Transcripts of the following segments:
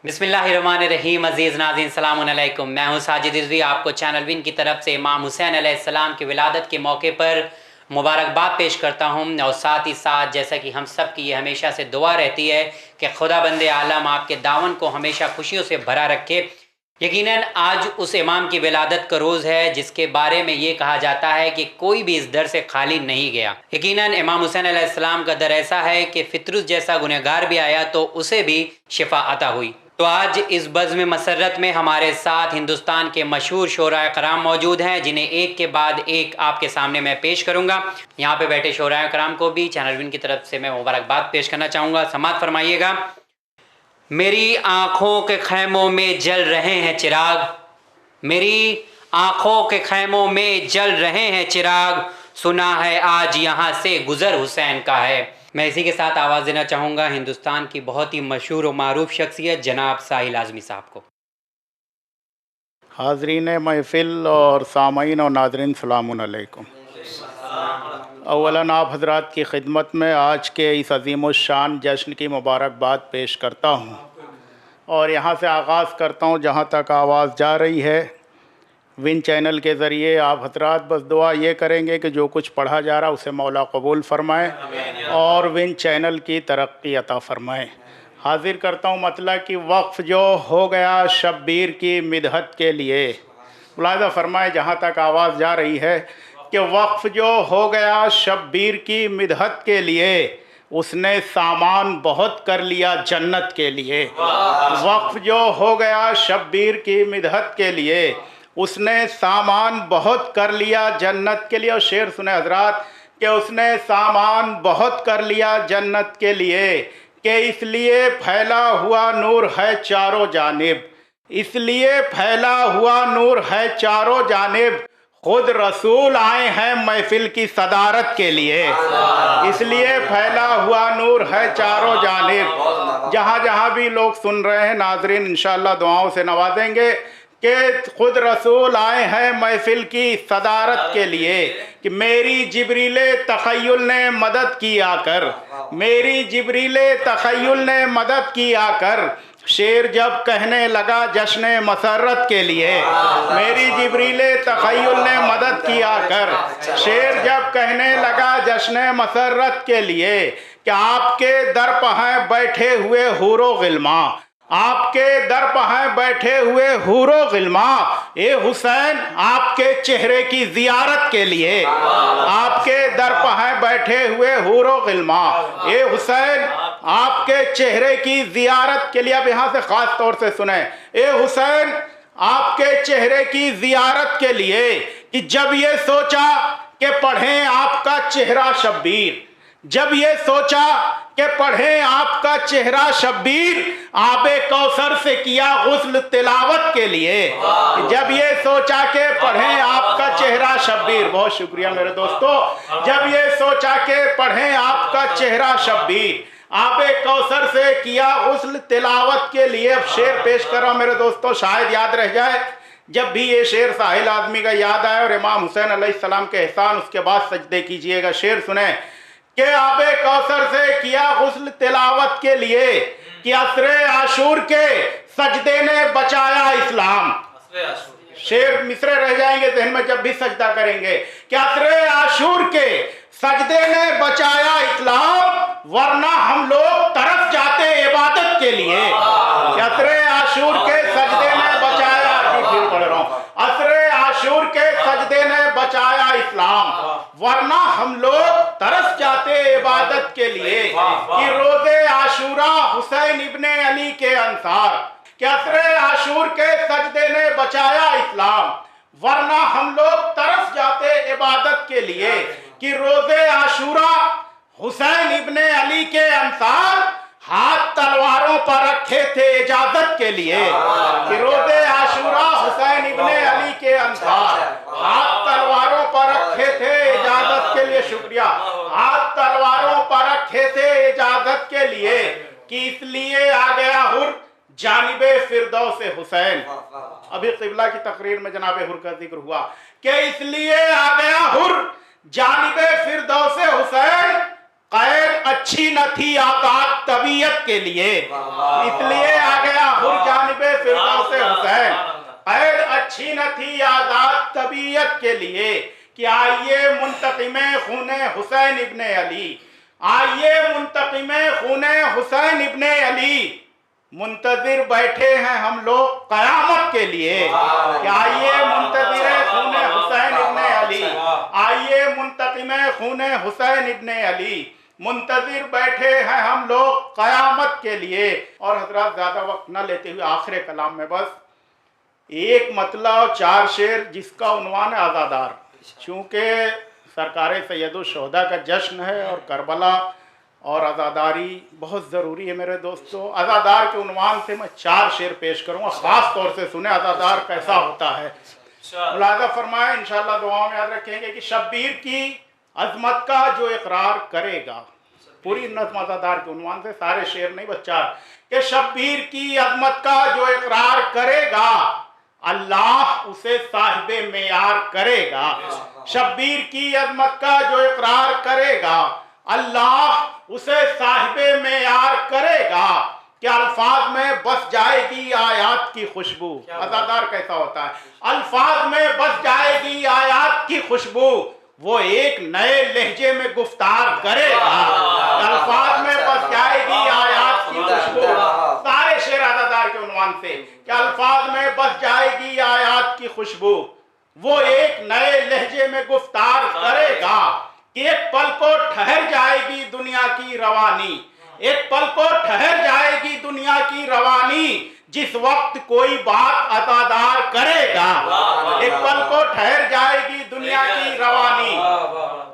बिस्मिल्लाहिर्रहमानिर्रहीम। अज़ीज़ नाज़रीन सलाम अलैकुम। मैं हूँ साजिद रिज़वी। आपको चैनल विन की तरफ से इमाम हुसैन अलैहिस्सलाम की विलादत के मौके पर मुबारकबाद पेश करता हूँ और साथ ही साथ जैसा कि हम सब की ये हमेशा से दुआ रहती है कि खुदा बंदे आलम आपके दामन को हमेशा खुशियों से भरा रखे। यकीनन आज उस इमाम की विलादत का रोज़ है जिसके बारे में ये कहा जाता है कि कोई भी इस दर से खाली नहीं गया। यकीनन इमाम हुसैन अलैहिस्सलाम का दर ऐसा है कि फितरुस जैसा गुनहगार भी आया तो उसे भी शिफा अता हुई। तो आज इस बज़्म मसरत में हमारे साथ हिंदुस्तान के मशहूर शोराए कराम मौजूद हैं, जिन्हें एक के बाद एक आपके सामने मैं पेश करूंगा। यहाँ पे बैठे शोराए कराम को भी चैनल विन की तरफ से मैं मुबारकबाद पेश करना चाहूँगा। समात फरमाइएगा। मेरी आँखों के खैमों में जल रहे हैं चिराग, मेरी आँखों के खैमों में जल रहे हैं चिराग, सुना है आज यहाँ से गुज़र हुसैन का है। मैं इसी के साथ आवाज़ देना चाहूँगा हिंदुस्तान की बहुत ही मशहूर और मारूफ शख्सियत जनाब साहिल आज़मी साहब को। हाज़रीन महफ़िल और सामईन और नाज़रीन सलामुन अलैकुम। अव्वलन आप हज़रात की खिदमत में आज के इस अज़ीमुश्शान जश्न की मुबारकबाद पेश करता हूँ और यहाँ से आगाज़ करता हूँ जहाँ तक आवाज़ जा रही है। विन चैनल के ज़रिए आप हज़रात बस दुआ ये करेंगे कि जो कुछ पढ़ा जा रहा है उसे मौला कबूल फ़रमाए और विन चैनल की तरक्की अता फ़रमाए। हाज़िर करता हूँ मतलब कि वक्फ़ जो हो गया शब्बीर की मिदहत के लिए, मुलाहिज़ा फ़रमाए जहाँ तक आवाज़ जा रही है कि वक्फ़ जो हो गया शब्बीर की मिदहत के लिए, उसने सामान बहुत कर लिया जन्नत के लिए। वक्फ़ जो हो गया शब्बीर की मिदहत के लिए, उसने सामान बहुत कर लिया जन्नत के लिए। और शेर सुने हज़रात कि उसने सामान बहुत कर लिया जन्नत के लिए कि इसलिए फैला हुआ नूर है चारों जानिब, इसलिए फैला हुआ नूर है चारों जानिब, खुद रसूल आए हैं महफिल की सदारत के लिए। इसलिए फैला हुआ नूर है चारों जानिब। जहाँ जहाँ भी लोग सुन रहे हैं नाजरीन इंशाअल्लाह दुआओं से नवाजेंगे कि खुद रसूल आए हैं महफिल की सदारत के लिए कि मेरी जिब्रीले तखय्युल ने मदद की आकर, मेरी जिब्रीले तखय्युल ने मदद की आकर, शेर जब कहने लगा जश्न मसरत के लिए, मेरी जिब्रीले तखय्युल ने मदद की आकर, शेर जब कहने लगा जश्न मसरत के लिए कि आपके दर पर हैं बैठे हुए हूरो गिल्मा, आपके दर पर हैं बैठे हुए हूरो गिल्मा, ए हुसैन आपके चेहरे की जियारत के लिए, आपके दर पर हैं बैठे हुए हूरो गिल्मा, ए हुसैन आपके चेहरे की जियारत के लिए। अब यहाँ से ख़ास तौर से सुने, ए हुसैन आपके चेहरे की जियारत के लिए कि जब ये सोचा कि पढ़ें आपका चेहरा शब्बीर, जब ये सोचा कि पढ़ें आपका चेहरा शब्बीर, आबे कौसर से किया गुस्ल तिलावत के लिए। जब ये सोचा कि पढ़ें आपका चेहरा शब्बीर, बहुत शुक्रिया मेरे दोस्तों, जब ये सोचा कि पढ़ें आपका चेहरा शब्बीर, आबे कौसर से किया गुस्ल तिलावत के लिए। अब शेर पेश कर रहा हूं मेरे दोस्तों, शायद याद रह जाए। जब भी ये शेर साहिल आज़मी का याद आए और इमाम हुसैन अलैहिस्सलाम के एहसान, उसके बाद सजदे कीजिएगा। शेर सुने कि आबे कौसर से किया गुस्ल तिलावत के लिए कि असरे आशूर के सजदे ने बचाया इस्लाम। शेर मिसरे रह जाएंगे जहन में जब भी सजदा करेंगे कि असरे आशूर के सजदे ने बचाया इस्लाम, वरना हम लोग तरस जाते इबादत के लिए। असरे आशूर के सजदे ने बचाया, फिर पढ़ रहा हूं, असरे आशूर के सजदे ने बचाया इस्लाम, वरना हम लोग तरस जाते इबादत के लिए। कि रोजे आशूरा हुसैन इब्ने अली के अंसार, कि असरे आशूर के सजदे ने बचाया इस्लाम, वरना हम लोग तरस जाते इबादत के लिए। कि रोजे आशूरा हुसैन इब्ने अली के अंसार हाथ तलवारों पर रखे थे इजाजत के लिए। कि रोजे आशूरा हुसैन इब्ने अली के अंसार हाथ तलवारों पर रखे थे इजाजत के लिए। शुक्रिया, हाथ तलवारों पर रखे थे इजाजत के लिए। कि इसलिए आ गया हुर जानिबे फिरदौस हुसैन। अभी क़िबला की तकरीर में जनाबे हुर का जिक्र हुआ कि इसलिए आ गया हुर जानिबे फिरदौस हुसैन, कैद अच्छी न थी आजाद तबीयत के लिए, इसलिए आ गया हुर जानिबे फिरदौसे हुसैन। कैद अच्छी न थी आजाद तबीयत के लिए कि आइए मुंतकिमे खूने हुसैन इब्ने अली, आइए मुंतकिमे खूने हुसैन इब्ने अली, मुंतजिर बैठे हैं हम लोग कयामत के लिए कि आइए मुंतजिर खूने हुसैन इब्ने अली, आइए मुंतकिमे खूने हुसैन इब्ने अली, मुंतजिर बैठे हैं हम लोग कयामत के लिए। और हजरत ज़्यादा वक्त न लेते हुए आखिर कलाम में बस एक मतलब 4 शेर जिसका उन्वान है आज़ादार। चूँकि सरकार सैयदुश्शोहदा का जश्न है और करबला और आज़ादारी बहुत ज़रूरी है मेरे दोस्तों। आज़ादार के उन्वान से मैं 4 शेर पेश करूँगा, ख़ास तौर से सुने आज़ादार कैसा होता है। मुलाज़ा फरमाए, इंशाअल्लाह दुआ में याद रखेंगे कि शब्बीर की अजमत का जो इकरार करेगा, पूरी नज़्म आज़ादार के उन्वान से, सारे शेर नहीं बच्चा, कि शब्बीर की अजमत का जो इकरार करेगा अल्लाह उसे साहिबे मेयार करेगा। शब्बीर की अजमत का जो इकरार करेगा अल्लाह उसे साहिबे मेयार करेगा कि अल्फाज में बस जाएगी आयात की खुशबू। अज़ादार कैसा होता है, अल्फाज में बस जाएगी आयात की खुशबू, वो एक नए लहजे में गुफ्तार करेगा। अल्फाज में बस जाएगी आयात की खुशबू, सारे शेर आज़ादार के उन्वान से कि अल्फाज में बस जाएगी आयात की खुशबू, वो एक नए लहजे में गुफ्तार करेगा कि एक पल को ठहर जाएगी दुनिया की रवानी, एक पल को ठहर जाएगी दुनिया की रवानी, जिस वक्त कोई बात अज़ादार करेगा। एक पल को ठहर जाएगी दुनिया की रवानी,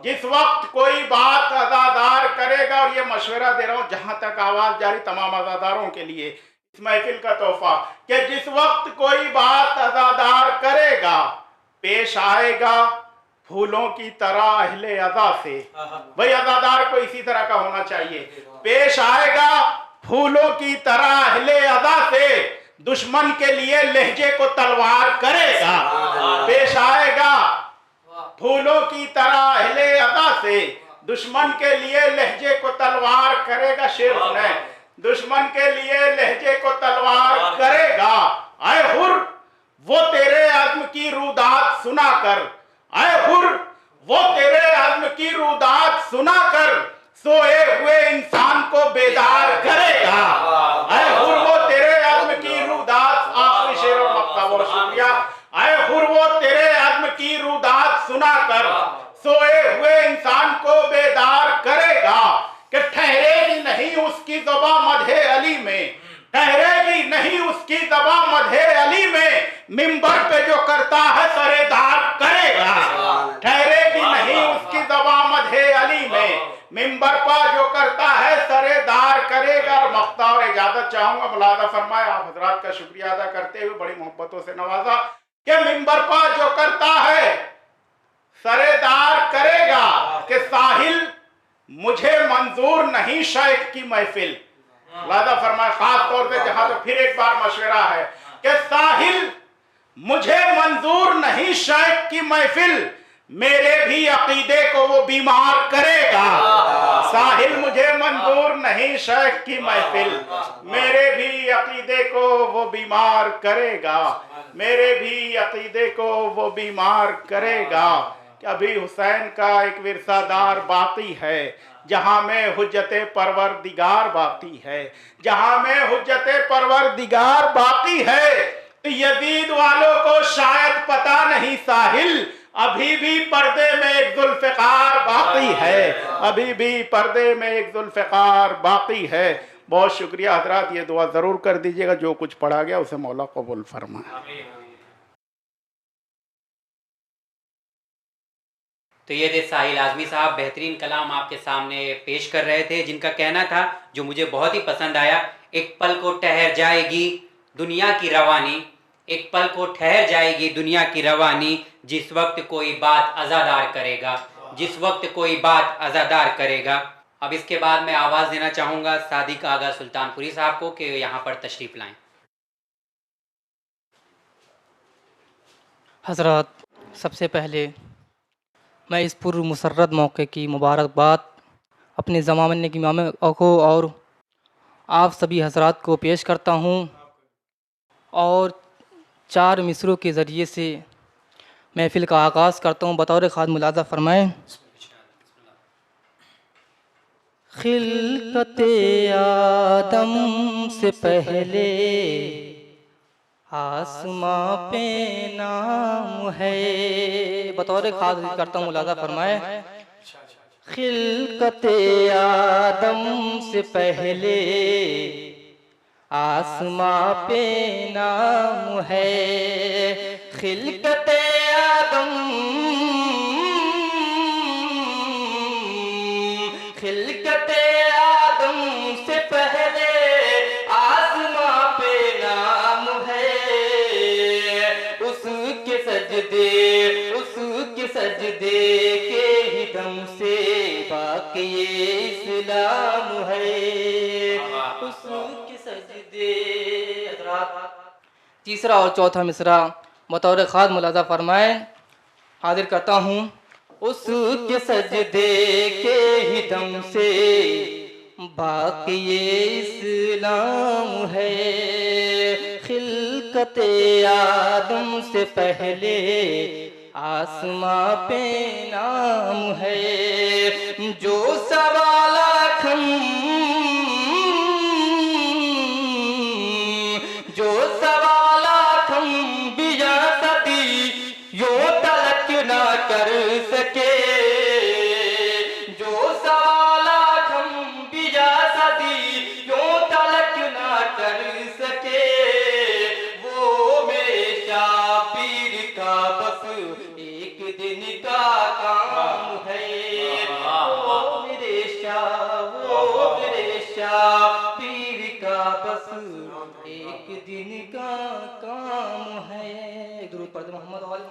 जिस वक्त कोई बात अज़ादार करेगा। और ये मशवरा दे रहा हूँ जहाँ तक आवाज़ जारी तमाम अज़ादारों के लिए, इस महफिल का तोहफा, कि जिस वक्त कोई बात अज़ादार करेगा पेश आएगा फूलों की तरह अहले अदा से। भाई अज़ादार को इसी तरह का होना चाहिए, पेश आएगा फूलों की तरह अहले अदा से, दुश्मन के लिए लहजे को तलवार करेगा। पेश आएगा फूलों की तरह अहले अदा से, दुश्मन के लिए लहजे को तलवार करेगा। शेर सुने, दुश्मन के लिए लहजे को तलवार करेगा। आए हुर वो तेरे अज़्म की रुदात सुना कर, आए हुर वो तेरे अज़्म की रुदात सुना कर, सोए हुए इंसान को बेदार करेगा। आए हुर वो तेरे अज़्म की रुदात, आखिरी शेर और मक्ता, बहुत शुक्रिया। आए हुर वो तेरे अज़्म की रुदात सुना कर, सोए हुए इंसान को बेदार करेगा कि ठहरेगी नहीं उसकी ज़ुबां मदहे अली में, ठहरेगी नहीं उसकी ज़बां मदहे अली में, मिंबर पे जो करता है सरेदार करेगा। ठहरेगी नहीं उसकी ज़बां मदहे अली में, मिंबर पर जो करता है सरेदार करेगा। और मख्ता और इजाज़त चाहूँगा, मुलाज़ा फरमाए, आप हजरात का शुक्रिया अदा करते हुए बड़ी मोहब्बतों से नवाजा कि मिंबर पर जो करता है सरेदार करेगा कि साहिल मुझे मंजूर नहीं शेख की महफिल। लादा फरमाए, खास तौर से जहां तो फिर एक बार मशवरा है कि साहिल मुझे मंजूर नहीं शेख की महफिल, मेरे भी अकीदे को वो बीमार करेगा। साहिल मुझे मंजूर नहीं शेख की महफिल, मेरे भी अकीदे को वो बीमार करेगा, मेरे भी अकीदे को वो बीमार करेगा। कि अभी हुसैन का एक विरसादार बाकी है, जहाँ में हुज्जते परवरदिगार बाकी है, जहाँ में हुज्जते परवरदिगार बाकी है। तो यजीद वालों को शायद पता नहीं साहिल, अभी भी पर्दे में एक जुल्फ़िकार बाकी है, अभी भी पर्दे में एक जुल्फ़िकार बाकी है। बहुत शुक्रिया हजरात, ये दुआ ज़रूर कर दीजिएगा, जो कुछ पढ़ा गया उसे मौला कबूल फरमाए। तो ये थे साहिल आज़मी साहब, बेहतरीन कलाम आपके सामने पेश कर रहे थे, जिनका कहना था जो मुझे बहुत ही पसंद आया, एक पल को ठहर जाएगी दुनिया की रवानी, एक पल को ठहर जाएगी दुनिया की रवानी, जिस वक्त कोई बात अज़ादार करेगा, जिस वक्त कोई बात अज़ादार करेगा। अब इसके बाद मैं आवाज़ देना चाहूँगा सादिक आगा सुल्तानपुरी साहब को कि यहाँ पर तशरीफ़ लाएँ। हज़रात, सबसे पहले मैं इस पुरमुसर्रत मौके की मुबारकबाद अपने ज़माने की इमाम को और आप सभी हजरात को पेश करता हूँ और 4 मिसरों के ज़रिए से महफ़िल का आगाज़ करता हूँ। बतौर ख़ास मुलाज़ा फ़रमाएँ। खिलकते आदम से पहले आसमां पे नाम है। बतौर ख़ास करता हूँ, मुलाज़ा फ़रमाएँ। खिलकते आदम से पहले आसमां पे नाम है। खिलकते आदम, खिलकते आदम से पहले आसमां पे नाम है। उसके सजदे, उसके सजदे के ही दम से बाकी इस्लाम है। उसके सजदे। तीसरा और चौथा मिसरा बतौर ख़ास मुलाज़ा फ़रमाएँ। हाजिर करता हूँ। उसके सजदे के ही दम से बाकी इस्लाम है। खिलकते आदम से पहले आसमां पे नाम है। जो सवाल हम, जो सवाल हम बिया सदी यो तलक ना कर सके। जो सवाल हम बिया सदी यो तलक ना कर सके। वो मेरे शापीर का बस एक दिन का काम है। वो मेरे शापीर का बस एक दिन का काम है। दुरूद पढ़ दो मोहम्मद वाले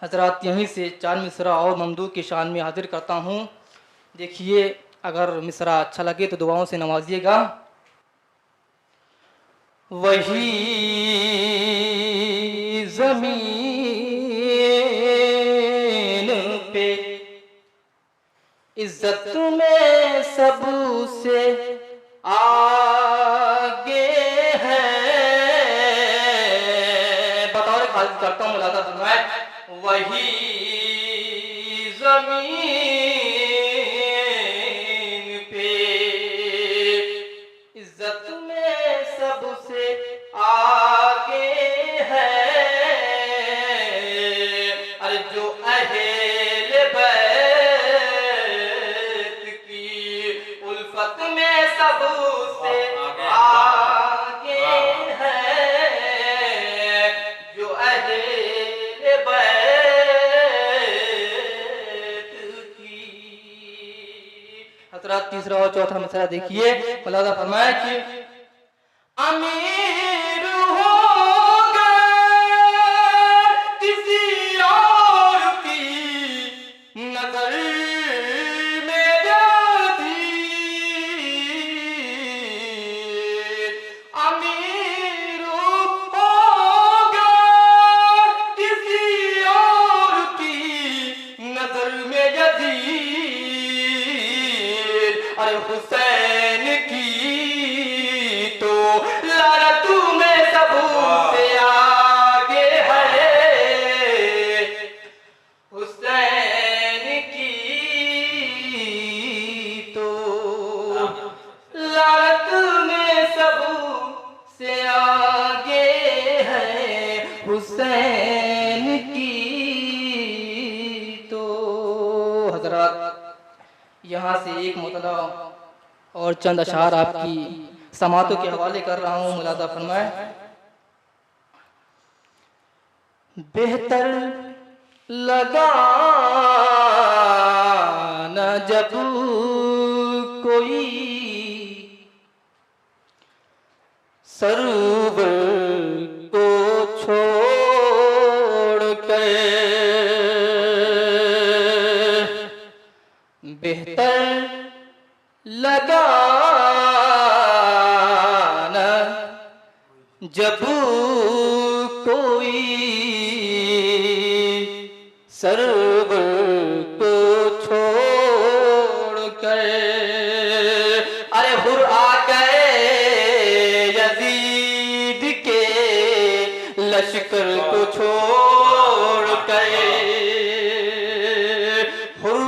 हजरात। यहीं से 4 मिसरा और ममदूह की शान में हाजिर करता हूँ। देखिए, अगर मिसरा अच्छा लगे तो दुआओं से नवाजिएगा। वही ज़मीन पे इज्जत में सबसे आगे है। बतौर खास करता हूँ, मुलाज़ा फरमाएं। वही ज़मीन पे इज्जत में सबसे आगे है। अरे जो अहले बैत की उल्फत में सबसे आगे है। जो अहले बैत की। हज़रात, तीसरा और चौथा मिसरा देखिए। मुलाज़ा फरमाया कि अमीर होगा किसी और की नजर में जाती। अमीर होगा किसी और की नजर में यजीद। अरे हुसैन की तो लानत में सबसे आगे है। हुसैन की तो लानत में सबसे आगे है। हुसैन की तो। हजरात, यहाँ से एक मुतला और चंद अशार आपकी समातों के हवाले कर रहा हूँ। मुलाज़ा फरमाएं। बेहतर लगा न जब कोई सरवर को छोड़ कर। बेहतर लगा न जब कोई सरवर को छोड़ कर। अरे हुर आ गए यजीद के लश्कर को छोड़ कर। हुर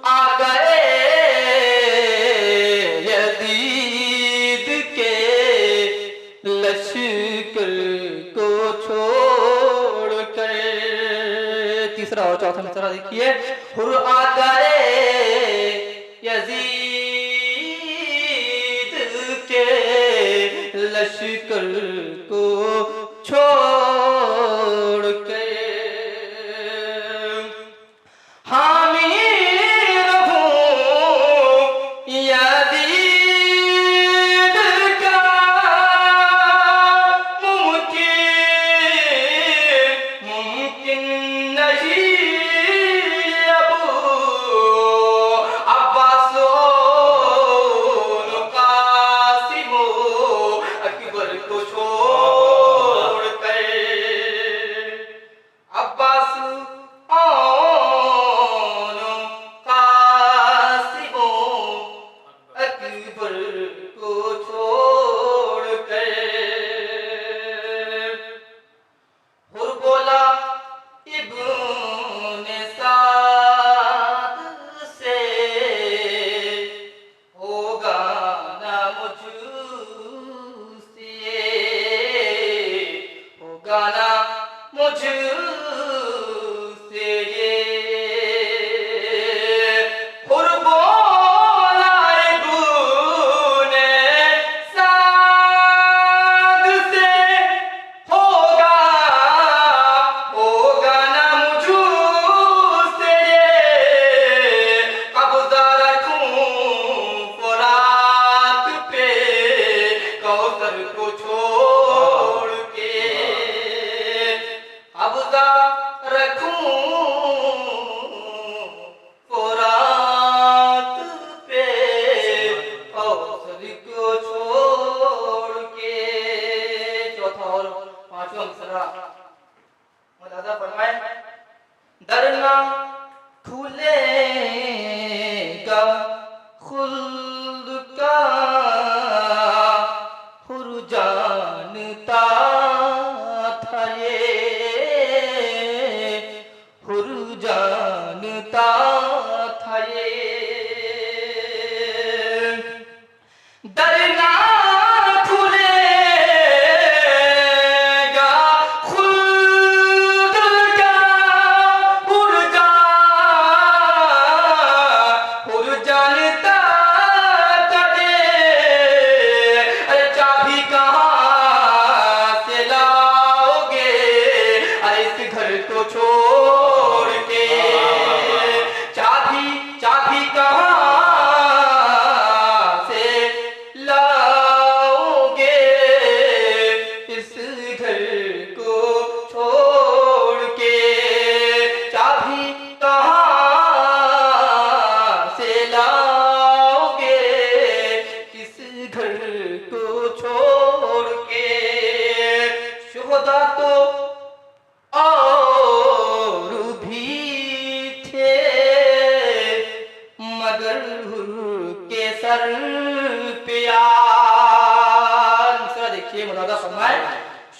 आ गए यजीद के लश्कर को छोड़ कर। तीसरा और चौथा मिसरा देखिए। हुर आ गए यजीद के लश्कर को छोड़ के। हामी रहूं यजीद का मुमकिन नहीं अब। अब्बासो कासिमो अकबर को छोड़ कर। अब्बास और कासिमो अकबर को छोड़ कर। हुर बोला इब्ने साद से होगा ना मुझसे, होगा ना मुझसे ये। हुर बोला इब्ने साद से होगा ना मुझसे ये। कब्जा रखूं फुरात पे कौसर को छोड़ के। कब्जा रखूं फुरात पे कौसर को छोड़ के। चौथा और पांचवा मिसरा मुलाजा फरमाए। दरना खुलेगा खुल्द का हुर जानता था ये, हुर जानता था ये। दरना खुलेगा खुल्द का हुर जानता था ये। अरे चाबी कहाँ से लाओगे अरे इस घर को छोड़ के। चाबी कहाँ से लाओगे इस घर को छोड़ के। चाबी कहाँ से लाओगे इस घर को छोड़ के। शुहदा तो और भी थे मगर के सर पे दूसरा देखिए मुलाजा फरमाए।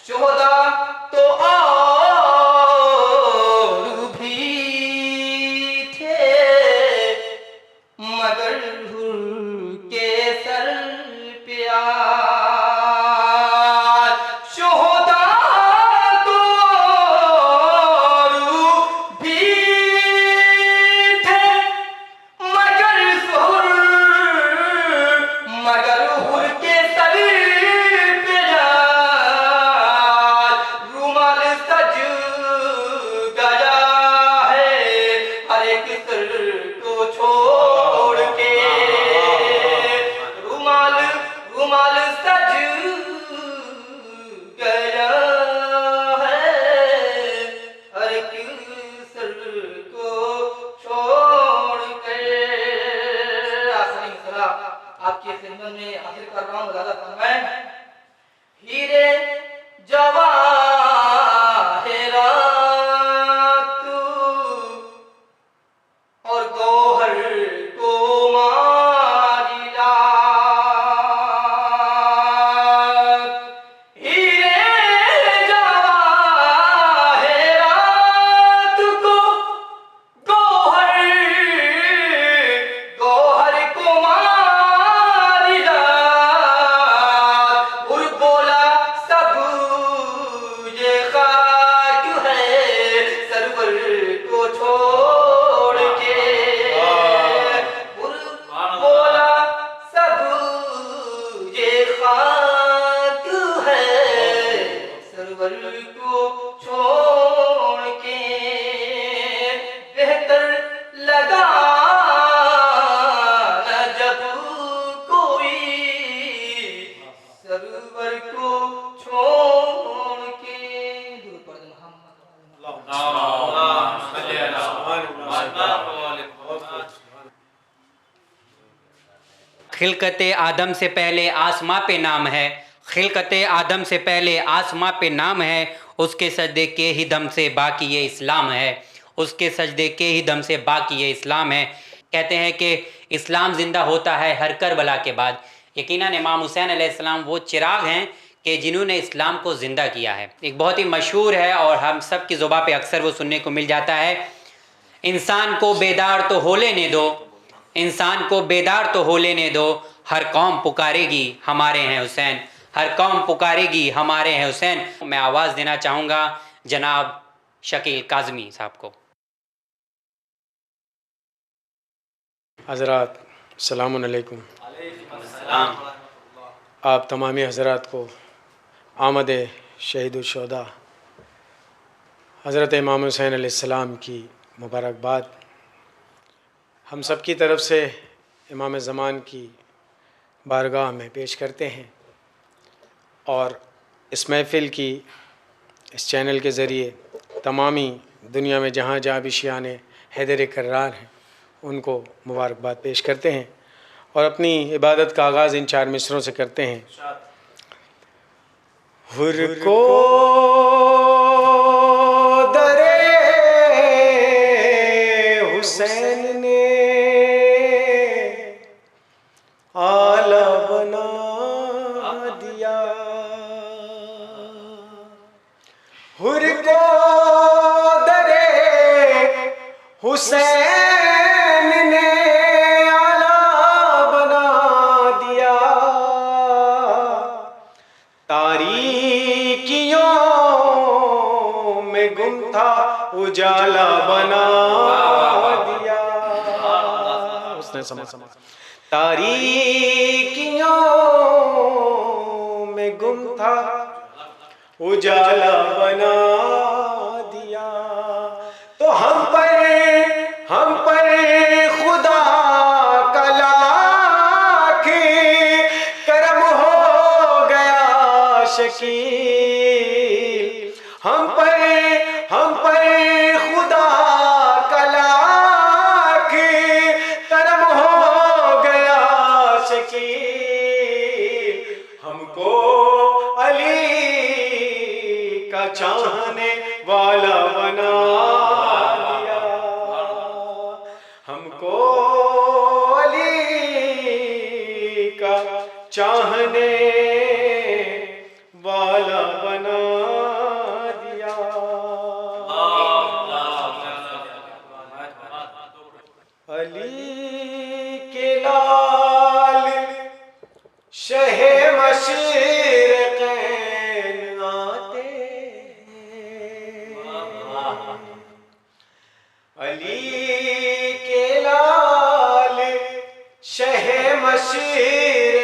शुहदा तो और भी थे मगर के सर पे शुहदा तो और भी थे मगर हुर के सर पे रुमाल सज गया है हर एक सर को छोड़ के। रुमाल सज गया है हर एक सर को छोड़ के। आखिरी मिसरा आपकी खिदमत में हाजिर कर रहा हूँ। मुलाजा फरमाए। हीरे जवाहिरात सरवर को छोड़ के बेहतर लगा न जब कोई, सरवर को छोड़ के। दूर पर खिलकते आदम से पहले आसमां पे नाम है, खिलकते आदम से पहले आसमां पे नाम है, उसके सजदे के ही दम से बाकी ये इस्लाम है, उसके सजदे के ही दम से बाकी ये इस्लाम है। कहते हैं कि इस्लाम ज़िंदा होता है हर करबला के बाद। यकीनन इमाम हुसैन अलैहिस्सलाम वो चिराग हैं कि जिन्होंने इस्लाम को ज़िंदा किया है। एक बहुत ही मशहूर है और हम सब की ज़ुबान पे अक्सर वो सुनने को मिल जाता है, इंसान को बेदार तो हो लेने दो, इंसान को बेदार तो हो लेने दो, हर कौम पुकारेगी हमारे हैं हुसैन, हर कौम पुकारेगी हमारे हैं हुसैन। मैं आवाज़ देना चाहूँगा जनाब शकील काज़मी साहब को। हज़रात अस्सलामु अलैकुम। आप तमामी हज़रात को आमद शहीदुश्शोहदा हज़रत इमाम हुसैन अलैहिस्सलाम की मुबारकबाद। हम सब की तरफ से इमाम ज़मान की बारगाह में पेश करते हैं और इस महफ़िल की इस चैनल के ज़रिए तमामी दुनिया में जहाँ जहाँ भी शियान हैदर कर्रार हैं उनको मुबारकबाद पेश करते हैं और अपनी इबादत का आगाज़ इन 4 मिसरों से करते हैं। हुर को दरे हुसैन ने आला बना दिया, हुर को दरे हुसैन ने आला बना दिया, तारीकियों में गुम था उजाला बना दिया। उसने समझ तारीकियों में गुम था उजाला बना दिया। तो हम पर खुदा का लाख करम हो गया शकील, हम पर खुदा का लाख करम हो गया शकील, हमको अली का चाहने वाला बना दिया, हमको अली का चाहने वाला बना दिया। अली के लाल शहे मशरिक़ैन आते हैं, अली के लाल शहे मशरिक़ैन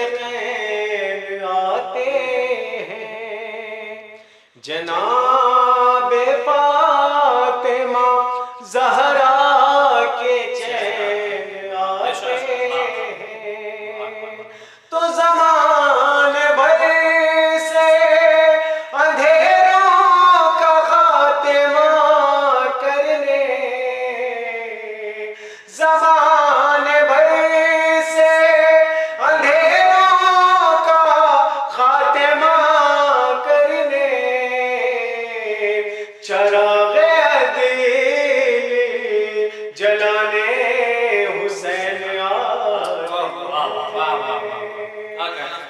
आते हैं, जनाबे फातिमा ज़हरा के चैन आते हैं। तो ज़माने भर से अंधेरों का खात्मा करने, ज़माने भर से अंधेरों का खात्मा करने, चराग़े दिल जलाने हुसैन आते,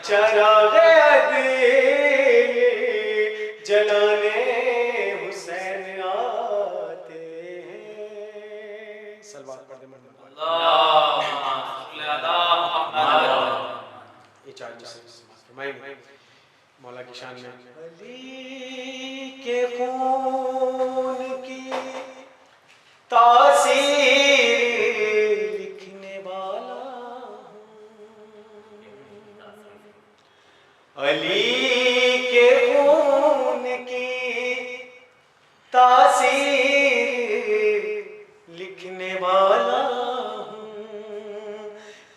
चराग़े दिल जलाने हुसैन आते हैं। सलवात पढ़ दे ये 4 मौला की शान में। अली के खून की तासीर लिखने वाला हूँ, अली के खून की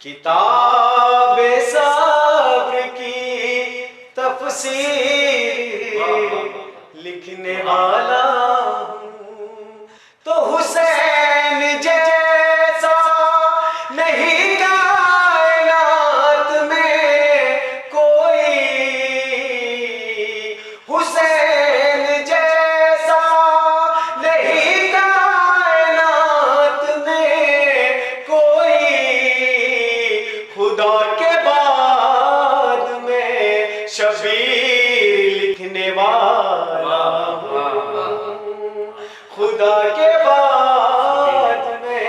किताब सब्र की तफसीर लिखने वाला हूँ। तो हुसैन जैसा नहीं कायनात में कोई, हुसैन जैसा नहीं कायनात में कोई, खुदा के बाद में शबीर लिखने वाला हूँ। खुदा के बाद में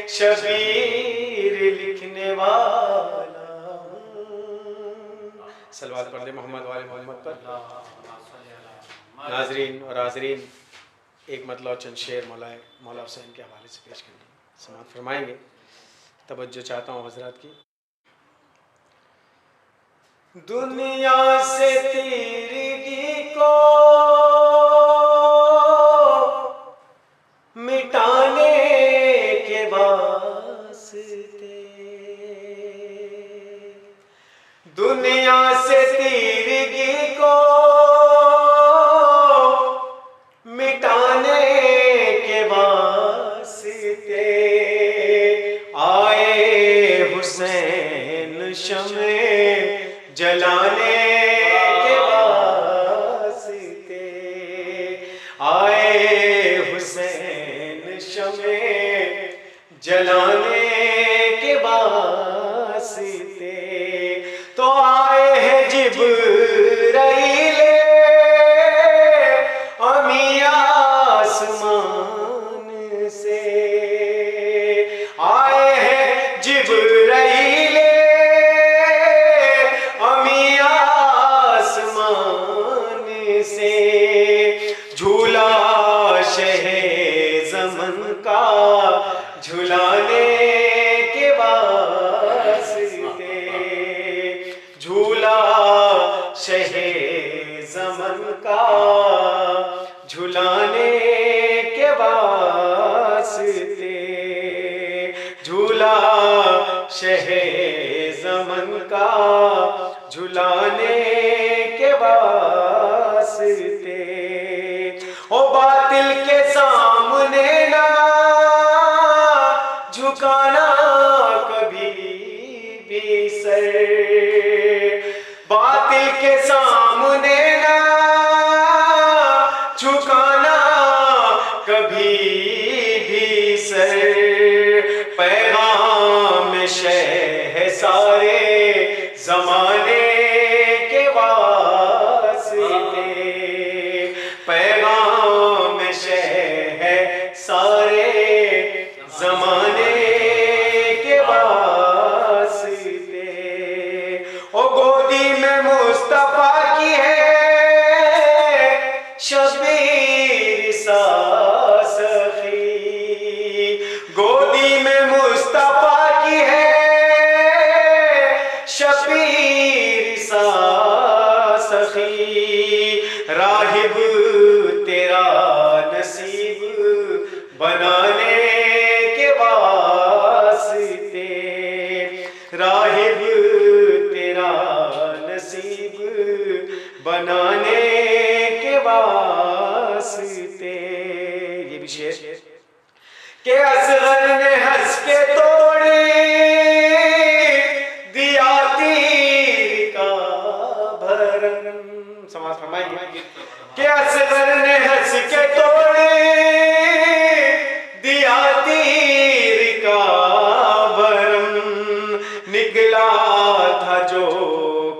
शबीर लिखने वाला हूँ। सलवात पढ़ ले मोहम्मद वाले मोहम्मद पर। नाजरीन और हाजरीन, एक मतलब चंद शेर मौला हुसैन के हवाले से पेश करने समाअत फरमाएंगे। तवज्जो चाहता हूँ हजरात की। दुनिया से तीरगी को मिटाने के वास्ते, दुनिया से तीरगी को मिटाने के वास्ते आए हुसैन शमे जलाने के वास्ते, आए हुसैन शमे जलाने के वास्ते। तो आए हैं जिब्राइल अमी आसमान से, आए हैं जिब्राइल अमी आसमान से, झूला शहे ज़मन का झुलाने के वास्ते, झूला शहे ज़मन का झुलाने के वास्ते, झूला शहे ज़मन का झुलाने के वास्ते। ओ बातिल के सामने ना झुकाना कभी भी सर, बातिल के सामने ना झुकाना कभी भी सर। पैगाम शह सारे जमाने के वास्ते, पैगाम शह सारे जमाने के वास्ते। ओ गोदी में मुस्तफा की है शबीर सा सखी, गोदी में मुस्तफा की है शबीर सा सखी। राहिब तेरा नसीब बनाने के वास्ते, राहिब तेरा नसीब बनाने के वास्ते। ये भी शेर के असगर ने हंस के तोड़ी दिया तीर का भरम। समाज फरमाएंगे के असगर ने हंस के तोड़ी दिया तीर का भरम। निकला था जो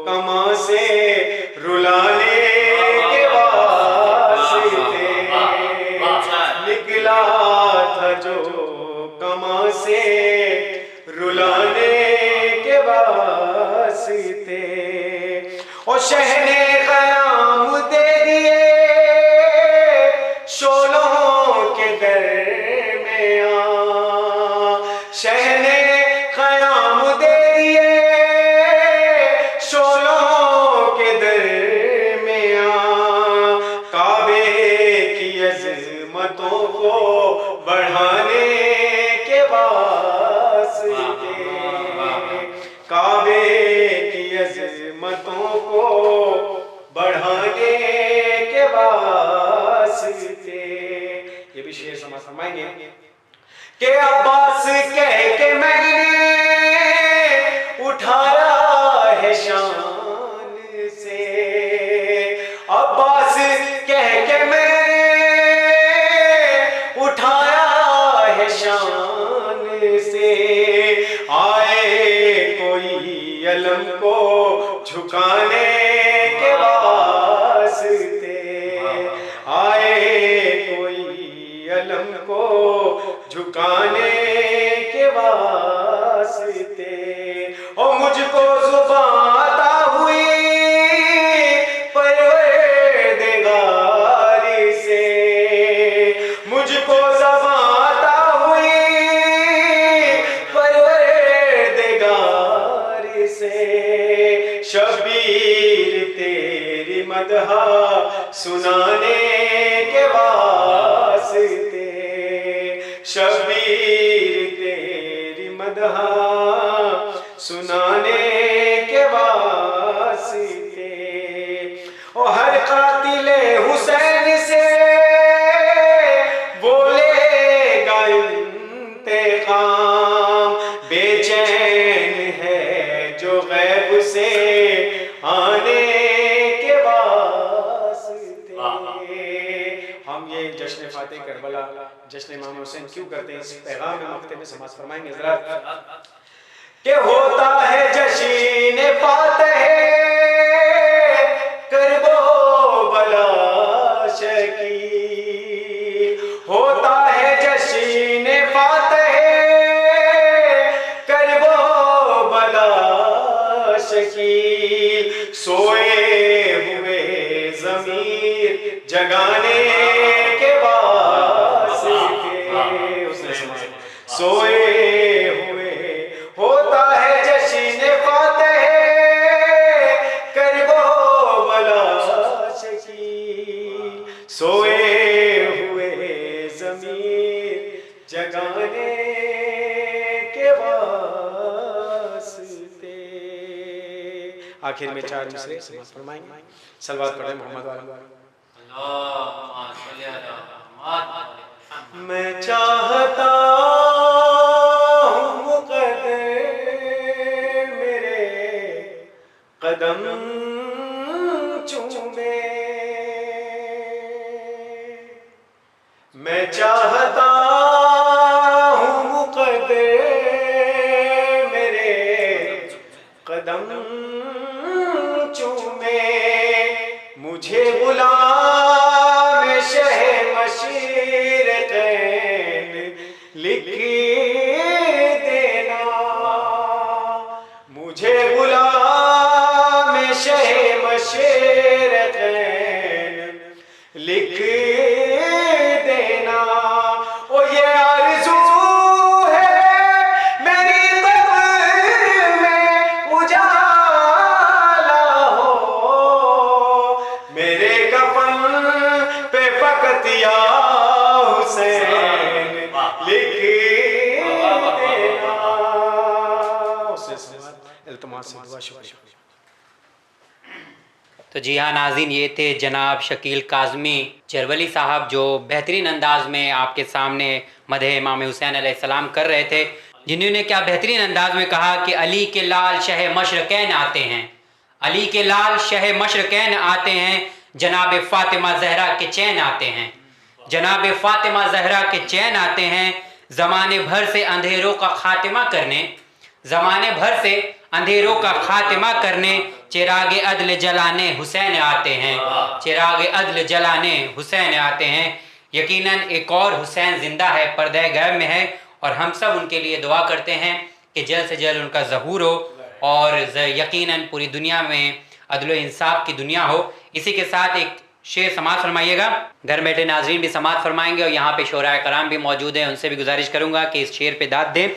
कमा से रुलाने के वास्ते, निकला था जो कमा से रुलाने के वास्ते। और शहने ख़याम दे दिए शोलों के दरमियां, शहने ख़याम दे दिए काबे की अज़मतों को बढ़ाने के वास्ते। ये भी शेर समाज फरमाएंगे कि अब्बास कह के मैंने उठाया है शान से, अब्बास कह के मैंने उठाया है शान से। आए कोई अलम को झुकाने के वास्ते, आए कोई अलम को झुकाने के वास्ते। और मुझको जुबान अता हुई परवरदिगार से, मुझको ज़बान अता हुई परवरदिगार से। शबीर तेरी मदह सुनाने के वास्ते, शबीर तेरी मदह सुनाने के वास्ते। और हर कातिले हुसैन से बोलेगा इंतकाम, बेचैन है जो गैब से आने के वास्ते। हम ये जश्न फातेह करबला, जश्न इमाम हुसैन क्यों करते हैं, इस पैगाम में मक्ते में समाज फरमाएंगे जरा कि होता है जश्न फातेह करबो बला शकील, होता है जश्न फातेह करबो बला शकील। सोए हुए ज़मीर जगाने के वास्ते, सोए हुए होता है जश्न फातेह करबो बला शकील। सोए हुए ज़मीर जगाने के वास्ते। आखिर में 4 मिसरे समाप्त फरमाएंगे। सलवात पढ़े मोहम्मद वाला। मैं चाहता हूँ मुक़द्दर मेरे कदम चूमे, मैं चाहता हूँ मुक़द्दर मेरे कदम चूमे। मुझे गुलाम शह मशरिक़ैन लिख देना, मुझे गुलाम शह मशरिक़ैन लिख देना। ओ ये आरज़ू है मेरी कब्र में उजाला हो, मेरे कफन पे फ़क़त या हुसैन लिख देना। उससे इल्तिमास से दुआ शुक्रिया। तो जी हाँ नाज़रीन, ये थे जनाब शकील काज़मी चरवली साहब, जो बेहतरीन अंदाज में आपके सामने मदह इमाम हुसैन अलैहिस्सलाम कर रहे थे, जिन्होंने क्या बेहतरीन अंदाज में कहा कि अली के लाल शह मशरक़ैन आते हैं, अली के लाल शह मशरक़ैन आते हैं, जनाब फ़ातिमा ज़हरा के चैन आते हैं, जनाब फ़ातिमा ज़हरा के चैन आते हैं। ज़माने भर से अंधेरों का खात्मा करने, ज़माने भर से अंधेरों का खात्मा करने चिरागे अदल जलाने हुसैन आते हैं, चिरागे अदल जलाने हुसैन आते हैं। यकीनन एक और हुसैन ज़िंदा है, पर्दे गैब में है, और हम सब उनके लिए दुआ करते हैं कि जल्द से जल्द उनका ज़हूर हो और यकीनन पूरी दुनिया में अदल इंसाफ की दुनिया हो। इसी के साथ एक शेर समात फरमाइएगा, घर बैठे नाजरीन भी समात फरमाएंगे, और यहाँ पे शोराए कराम भी मौजूद हैं, उनसे भी गुजारिश करूँगा कि इस शेर पे दाद दें।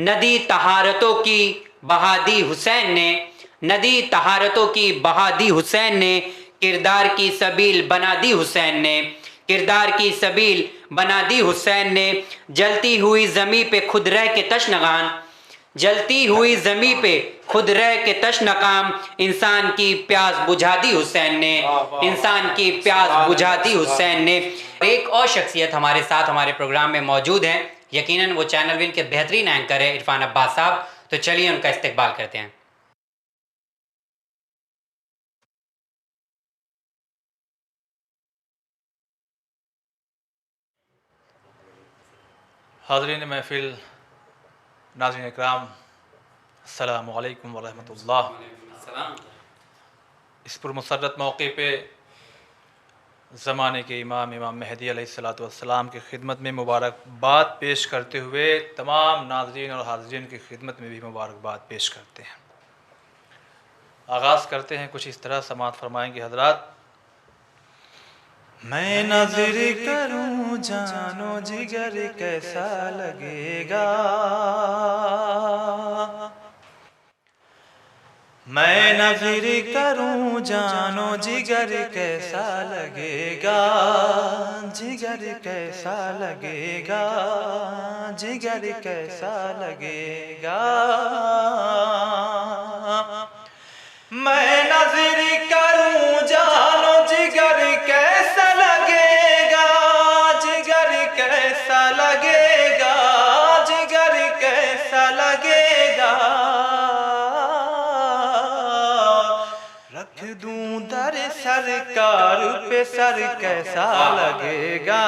नदी तहारतों की बहादी हुसैन ने, नदी तहारतों की बहादी हुसैन ने, किरदार की सबील बना दी हुसैन ने, किरदार की सबील बना दी हुसैन ने। जलती हुई ज़मी पे खुद रह के तशनगान, जलती हुई जमी पे खुद रह के तशनकाम, इंसान की प्यास बुझा दी हुसैन ने, इंसान की प्यास बुझा दी हुसैन ने। एक और शख्सियत हमारे साथ हमारे प्रोग्राम में मौजूद हैं, यकीनन वो चैनल विन के बेहतरीन एंकर है इरफान अब्बास साहब। तो चलिए उनका इस्तकबाल करते हैं। हाज़रीन महफ़िल, नाज़रीन इकराम, अस्सलामु अलैकुम व रहमतुल्लाह। इस पुरमसरत मौके पे ज़माने के इमाम मेहदी अलैहिस्सलातु वस्सलाम की खिदमत में मुबारकबाद पेश करते हुए तमाम नाज़रीन और हाज़रीन की खिदमत में भी मुबारकबाद पेश करते हैं। आगाज़ करते हैं, कुछ इस तरह समाअत फरमाएंगे हज़रात। मैं नज़र करूं जानो जिगर कैसा लगेगा, मैं नज़र करूं जानो जिगर कैसा लगेगा, जिगर कैसा लगेगा, जिगर कैसा लगेगा। मैं नज़र करूं जानो जिगर कैसा लगेगा, जिगर कैसा लगेगा, जिगर कैसा लगेगा। रख दूं दर सरकार पे सर कैसा लगेगा,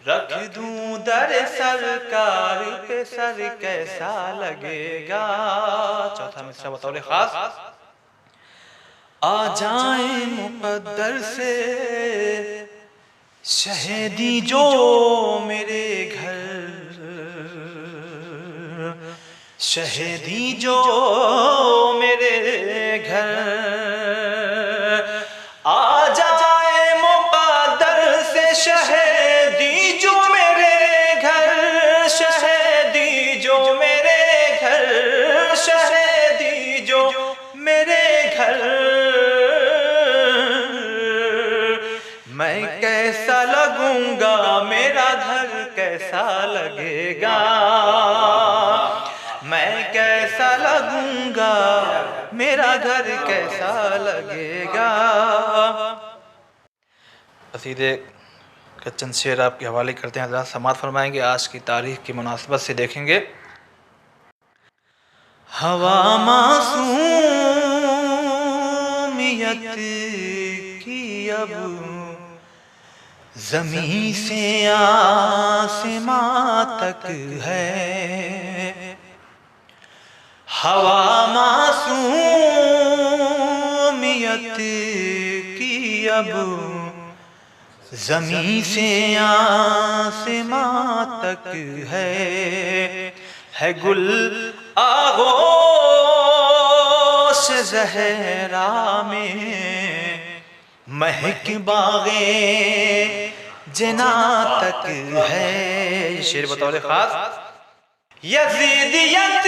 रख दूं दर सरकार पे सर कैसा लगेगा। चौथा मिसरा बतौर खास। आ जाए मुक़द्दर से शहीदी जो मेरे घर, शहीदी जो मेरे घर। आ जाए मुक़द्दर से शहीदी जो मेरे घर, शहीदी जो मेरे घर, शहीदी जो मेरे घर। मैं कैसा लगूंगा, मेरा घर कैसा लगेगा, मैं कैसा लगूंगा, मेरा घर कैसा लगेगा। कसीदे का चंद शेर आपके हवाले करते हैं, हज़रात समाअत फरमाएंगे। आज की तारीख की मुनासिबत से देखेंगे। हवा मासूमियत की अब ज़मीं से आसमां तक है, हवा मासूमियत की अब ज़मीं से आसमां तक है गुल आगोश ज़हरा में, महक बाग़े जना तक है। शेर बतौर खास। यज़ीदियत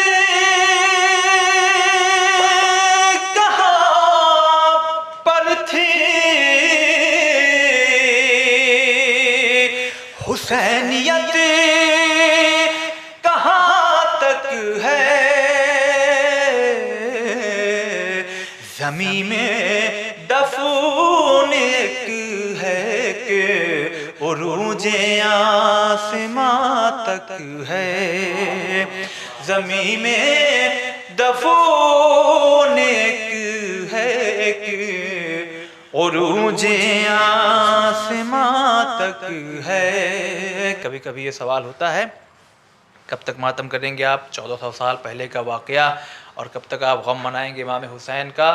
कहाँ पर थी, हुसैनियत कहाँ तक है। ज़मीं में दफून एक है कि उरूजे आसमां तक है, ज़मीं में दफून एक है कि उरूजे आसमां तक है। कभी कभी ये सवाल होता है, कब तक मातम करेंगे आप, 1400 साल पहले का वाक़या, और कब तक आप गम मनाएंगे इमाम हुसैन का।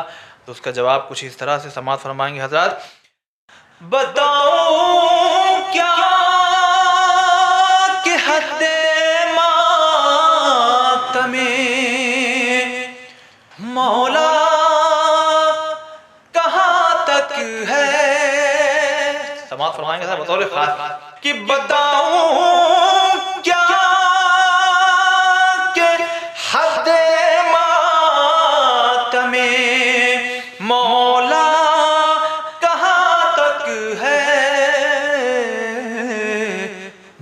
तो उसका जवाब कुछ इस तरह से समाअत फरमाएंगे हज़रात। बताऊं क्या कि हद्दे मातमे मौला कहाँ तक है। समाअत फरमाएंगे हज़रात बतौर खास कि बताऊं क्या कि हद्दे मातमे मौला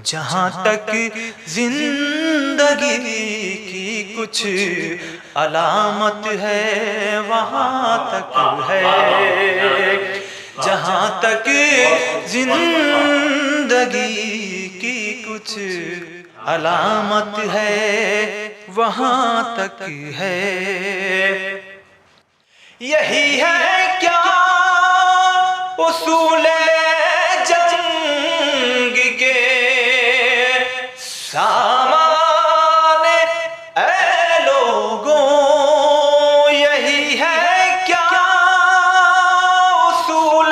जहाँ तक जिंदगी की कुछ अलामत है वहाँ तक है, जहाँ तक जिंदगी की कुछ अलामत है वहाँ तक है। यही है क्या उसूल जंग के सामाने ऐ लोगों, यही है क्या उसूल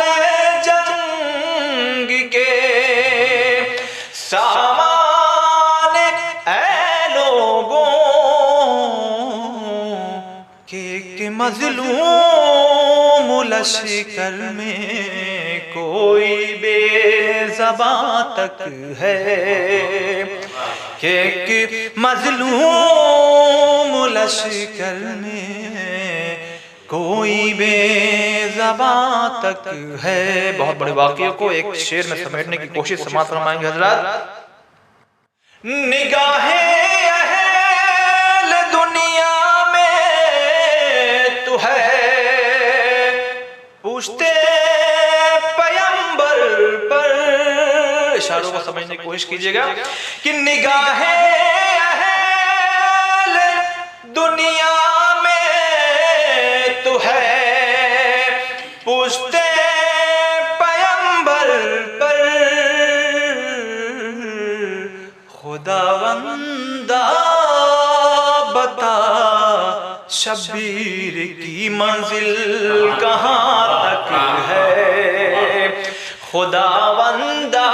जंग के सामाने ऐ लोगों के मजलूम लश्कर में कोई बेज़बां तक है, कि मजलूम लश्कर में कोई बेज़बां तक है। बहुत बड़े वाक़ये को एक शेर में समेटने की कोशिश समाप्त फरमाएंगे हज़रात। निगाहें अहल दुनिया में तू है, पूछते पैगंबर पर, इशारों को समझने की कोशिश कीजिएगा कि निगाहें अहल दुनिया में तू है, पूछते पैगंबर पर, खुदावंदा बता शब्बीर की मंजिल कहाँ तक है, खुदावंदा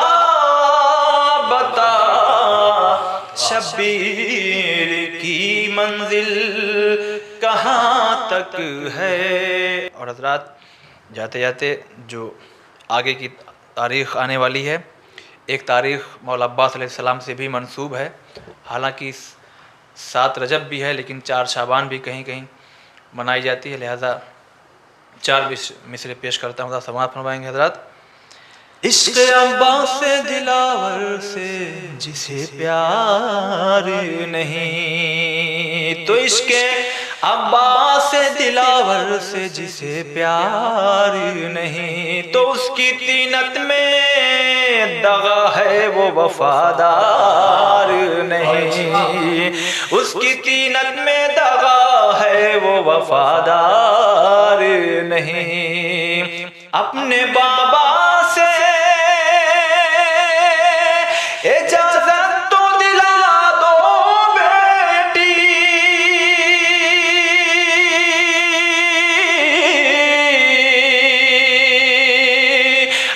बता शब्बीर की मंजिल कहाँ तक है। और हज़रात जाते जाते जो आगे की तारीख़ आने वाली है, एक तारीख़ मौला अब्बास अलैहिस्सलाम से भी मंसूब है, हालांकि 7 रजब भी है लेकिन 4 शाबान भी कहीं कहीं मनाई जाती है, लिहाजा 4 मिसरे पेश करता हूँ, समाप्त फरमाएंगे हज़रात। इश्क़ अब्बास दिलावर से जिसे प्यार नहीं, तो इश्क़ अब्बास दिलावर से जिसे प्यार नहीं, तो उसकी तीनत में दगा है वो वफादार नहीं, उसकी तीनत में दगा है वो वफादार नहीं। अपने बाबा से इजाज़त तो दिला दो बेटी,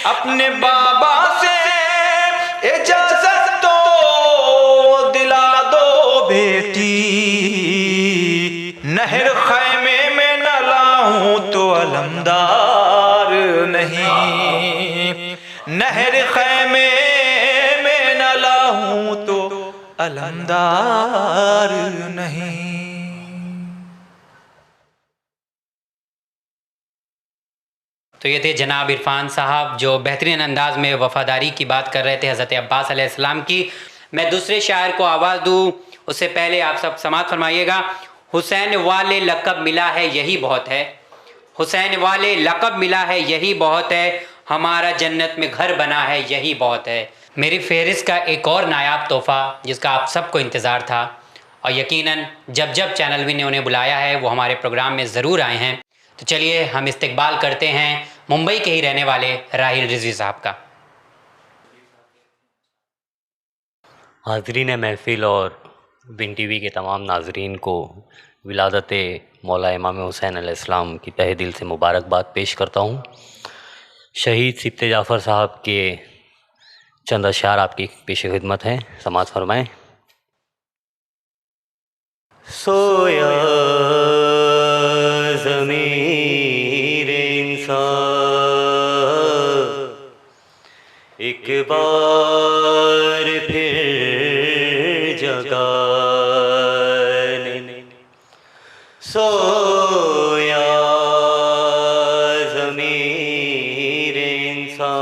अपने बाबा से इजाज़त तो दिला दो बेटी, नहर खैमे में न लाऊं तो अलमदार नहीं, नहर खैमे में न लाऊं तो अलमदार नहीं। तो ये थे जनाब इरफान साहब जो बेहतरीन अंदाज में वफ़ादारी की बात कर रहे थे हज़रत अब्बास अलैहिस्सलाम की। मैं दूसरे शायर को आवाज़ दूँ उससे पहले आप सब समाअत फरमाइएगा। हुसैन वाले लक़ब मिला है यही बहुत है, हुसैन वाले लक़ब मिला है यही बहुत है, हमारा जन्नत में घर बना है यही बहुत है। मेरी फहरिस्त का एक और नायाब तोहफ़ा जिसका आप सबको इंतज़ार था और यकीनन जब जब चैनल विन ने उन्हें बुलाया है वो हमारे प्रोग्राम में ज़रूर आए हैं। तो चलिए हम इस्तकबाल करते हैं मुंबई के ही रहने वाले राहिल रिजवी साहब का। हाज़रीन महफ़िल और विन टीवी के तमाम नाज़रीन को विलादत मौला इमाम हुसैन अलैहिस्सलाम की तहे दिल से मुबारकबाद पेश करता हूँ। शहीद सिब्ते जाफ़र साहब के चंद अशआर आपकी पेश खिदमत हैं, समाअत फरमाएँ। सोया ज़मीर इंसान एक बार फिर जगाने, सोया ज़मीर इंसान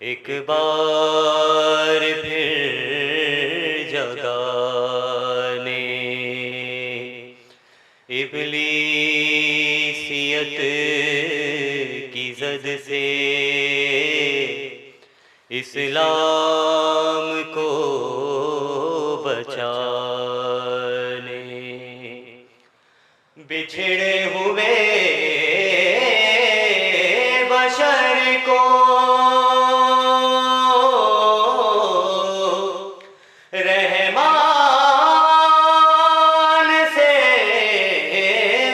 एक बार फिर जगाने, इब्लीसियत की जद से इस्लाम को बचाने, बिछड़े हुए बशर को रहमान से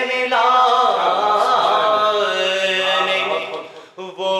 मिलाने, वो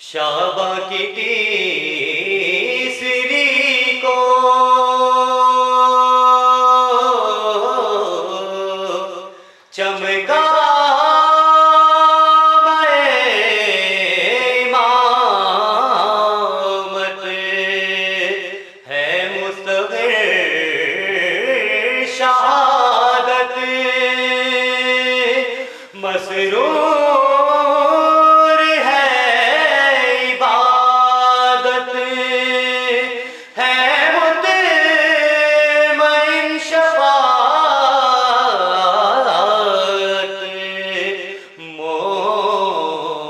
शाबा की तीसरी को चमका इमामत है मुस्तग़िर शहादत, मसरूर है इबादत, है मुतमइन शफ़ाअत, मोमिन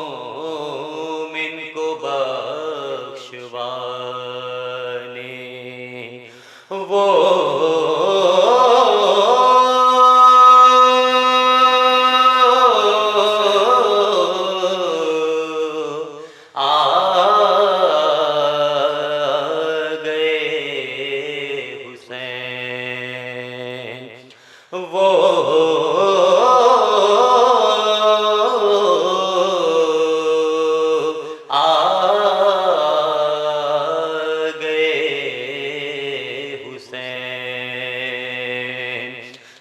को बख्शवाने, वो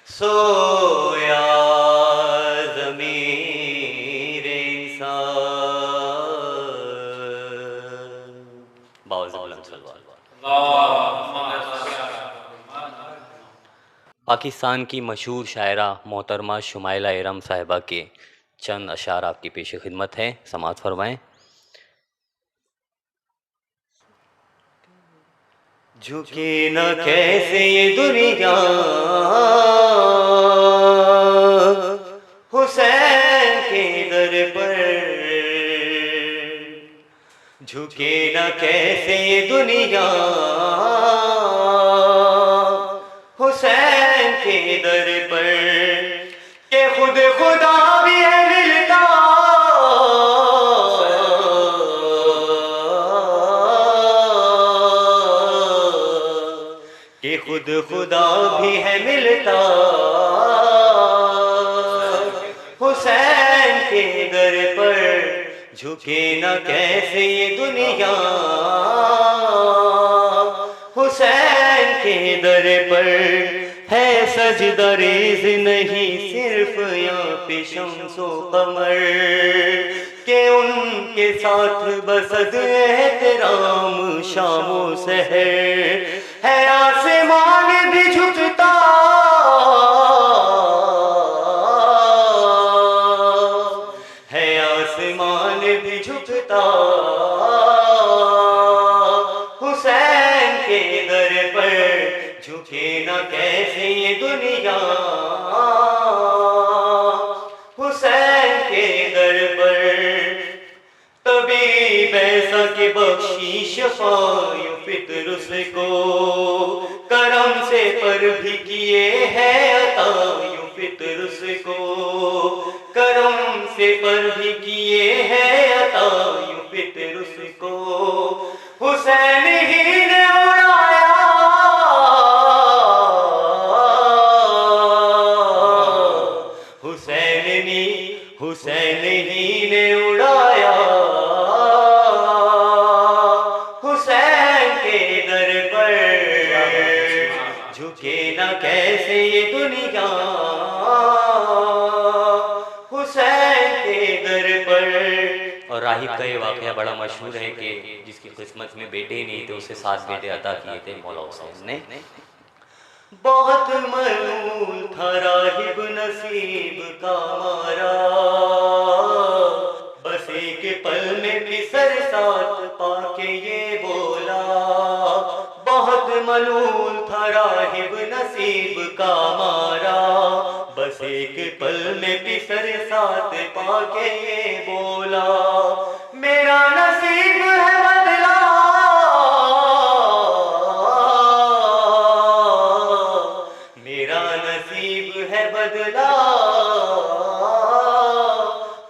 सोया ज़मीर इंसान। बावज़ बुलंद सलवात। पाकिस्तान की मशहूर शायरा मोहतरमा शुमाइला इरम साहिबा के चंद अशार आपकी पेश खिदमत है, समाअत फरमाएँ। झुके न कैसे ये दुनिया हुसैन के दर पर, झुके न कैसे ये दुनिया हुसैन के दर पर, के खुद खुदा भी है मिलता कि खुद खुदा भी है मिलता हुसैन के दर पर, झुके न कैसे ये दुनिया हुसैन के दर पर, है सजदा रेज़ नहीं सिर्फ यहाँ पे शम्सो कमर, के उनके साथ बसद एहतराम शामो सहर, है आसमान भी झुकता है, आसमान भी झुकता हुसैन के दर पर, झुके न कैसे ये दुनिया हुसैन के दर पर, तभी वैसा के बख्शीश पायो फितरुस को, करम से पर भी किए हैं अता यूं फितरुस को, करम से पर भी किए हैं अता यूं फितरुस को, हुसैन ही ने उड़ाया हुसैन ही ने उड़ा कैसे ये दुनिया हुसैन के दर पर। और राहिब का ये वाक़या बड़ा मशहूर है कि जिसकी किस्मत में बेटे ही नहीं थे उसे 7 बेटे अता किए थे मौला हुसैन ने। बहुत मलूल था राहिब नसीब का मारा, बस एक पल में पिसर साथ पाके ये बोला। बहुत मलूल था राहिब नसीब का मारा, बस एक पल में पिसर साथ पाके ये बोला। मेरा नसीब है बदला, मेरा नसीब है बदला,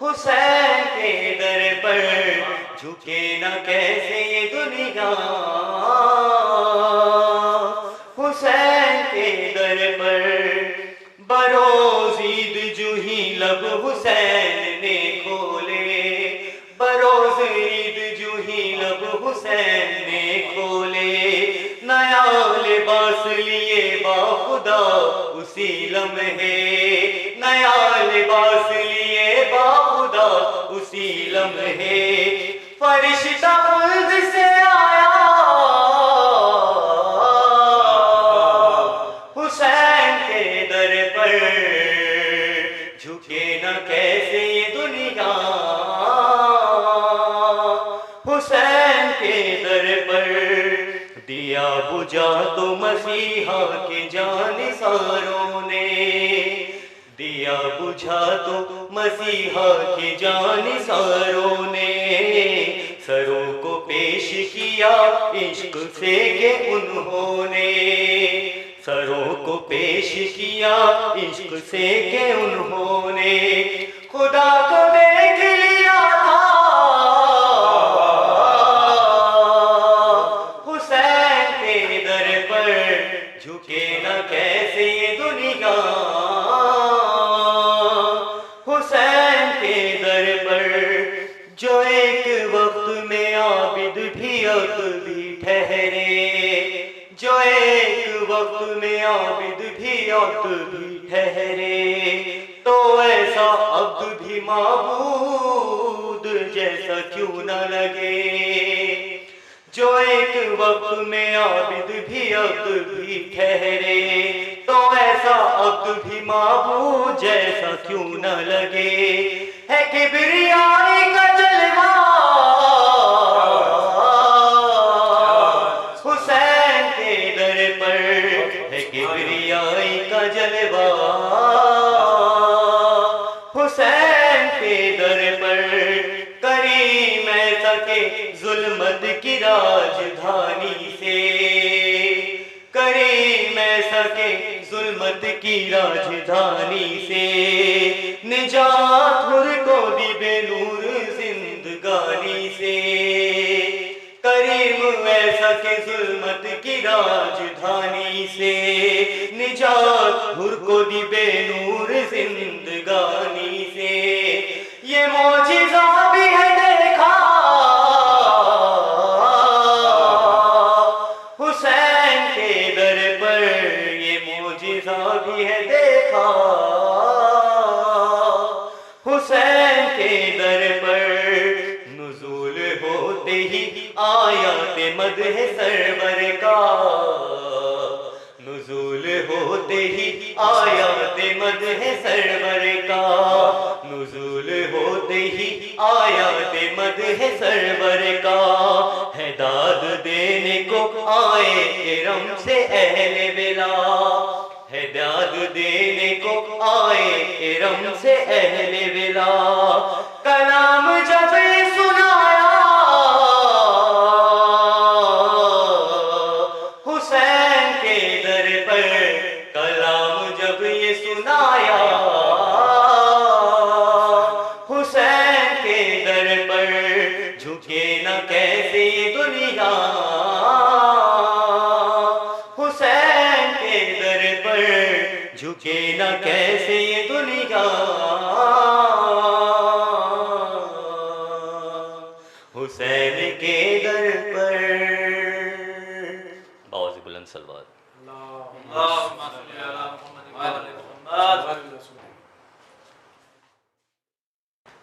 हुसैन के दर पर झुके न कैसे ये दुनिया। हुसैन के दर पर बरोज़ ईद जो ही लब हुसैन ने खोले, बरोज़ ईद जो ही लब हुसैन ने खोले। नया लिबास लिए बाखुदा उसी लम्हे, नया लिबास लिए बाखुदा उसी लम्हे। फरिश्ता खुद से आया हुसैन के दर पर, झुके न कैसे ये दुनिया। हुसैन के दर पर दिया बुझा तो मसीहा के जानिसारों ने, दिया बुझा तो मसीहा के जानिसारों ने। सरों को पेश किया इश्क से के उन्होंने, सरों को पेश किया इश्क से के उन्होंने। खुदा को देख लिया था हुसैन के दर पर, झुके न कैसे ये दुनिया। हुसैन के दर पर जो एक वक्त में आबिद भी अब भी ठहरे, जो एक वक्त में आबिद भी अब भी ठहरे। तो ऐसा अब्द भी माबूद जैसा क्यों न लगे, जो एक वक्त में आबिद भी अब्द भी ठहरे। तो ऐसा अब्द भी माबूद जैसा क्यों न लगे। है किबरियाई का जलवा हुसैन के दर पर, है किबरियाई का जलवा हुसैन के दर पर। करीम ऐसा के जुल्मत की राजधानी से, करीम ऐसा के जुल्मत की राजधानी से। निजात हुर को दी बेनूर जिंदगानी से, करीम ऐसा के जुल्मत की राजधानी से। निजात हुर को दी बेनूर जिंदगानी से। ये मौजिज़ा भी है देखा हुसैन के दर पर, ये मौजिज़ा भी है देखा हुसैन के दर पर। नुज़ूल होते ही आयात मदह सरवर का, नुज़ूल होते ही आयात मदह सरवर का, नुज़ूल होते ही आयात मदह सरवर का। है दाद देने को आए इरम से अहले बिला, है दाद देने को आए इरम से अहले बिला। कलाम जब सुनाया हुसैन के दर पर, कलाम जब ये सुनाया हुसैन के दर पर। झुके न कैसे ये दुनिया हुसैन के दर पर, झुके न कैसे ये दुनिया हुसैन के दर पर। बावज़ बुलंद सलवात। अल्लाहुम्मा सल्ली अला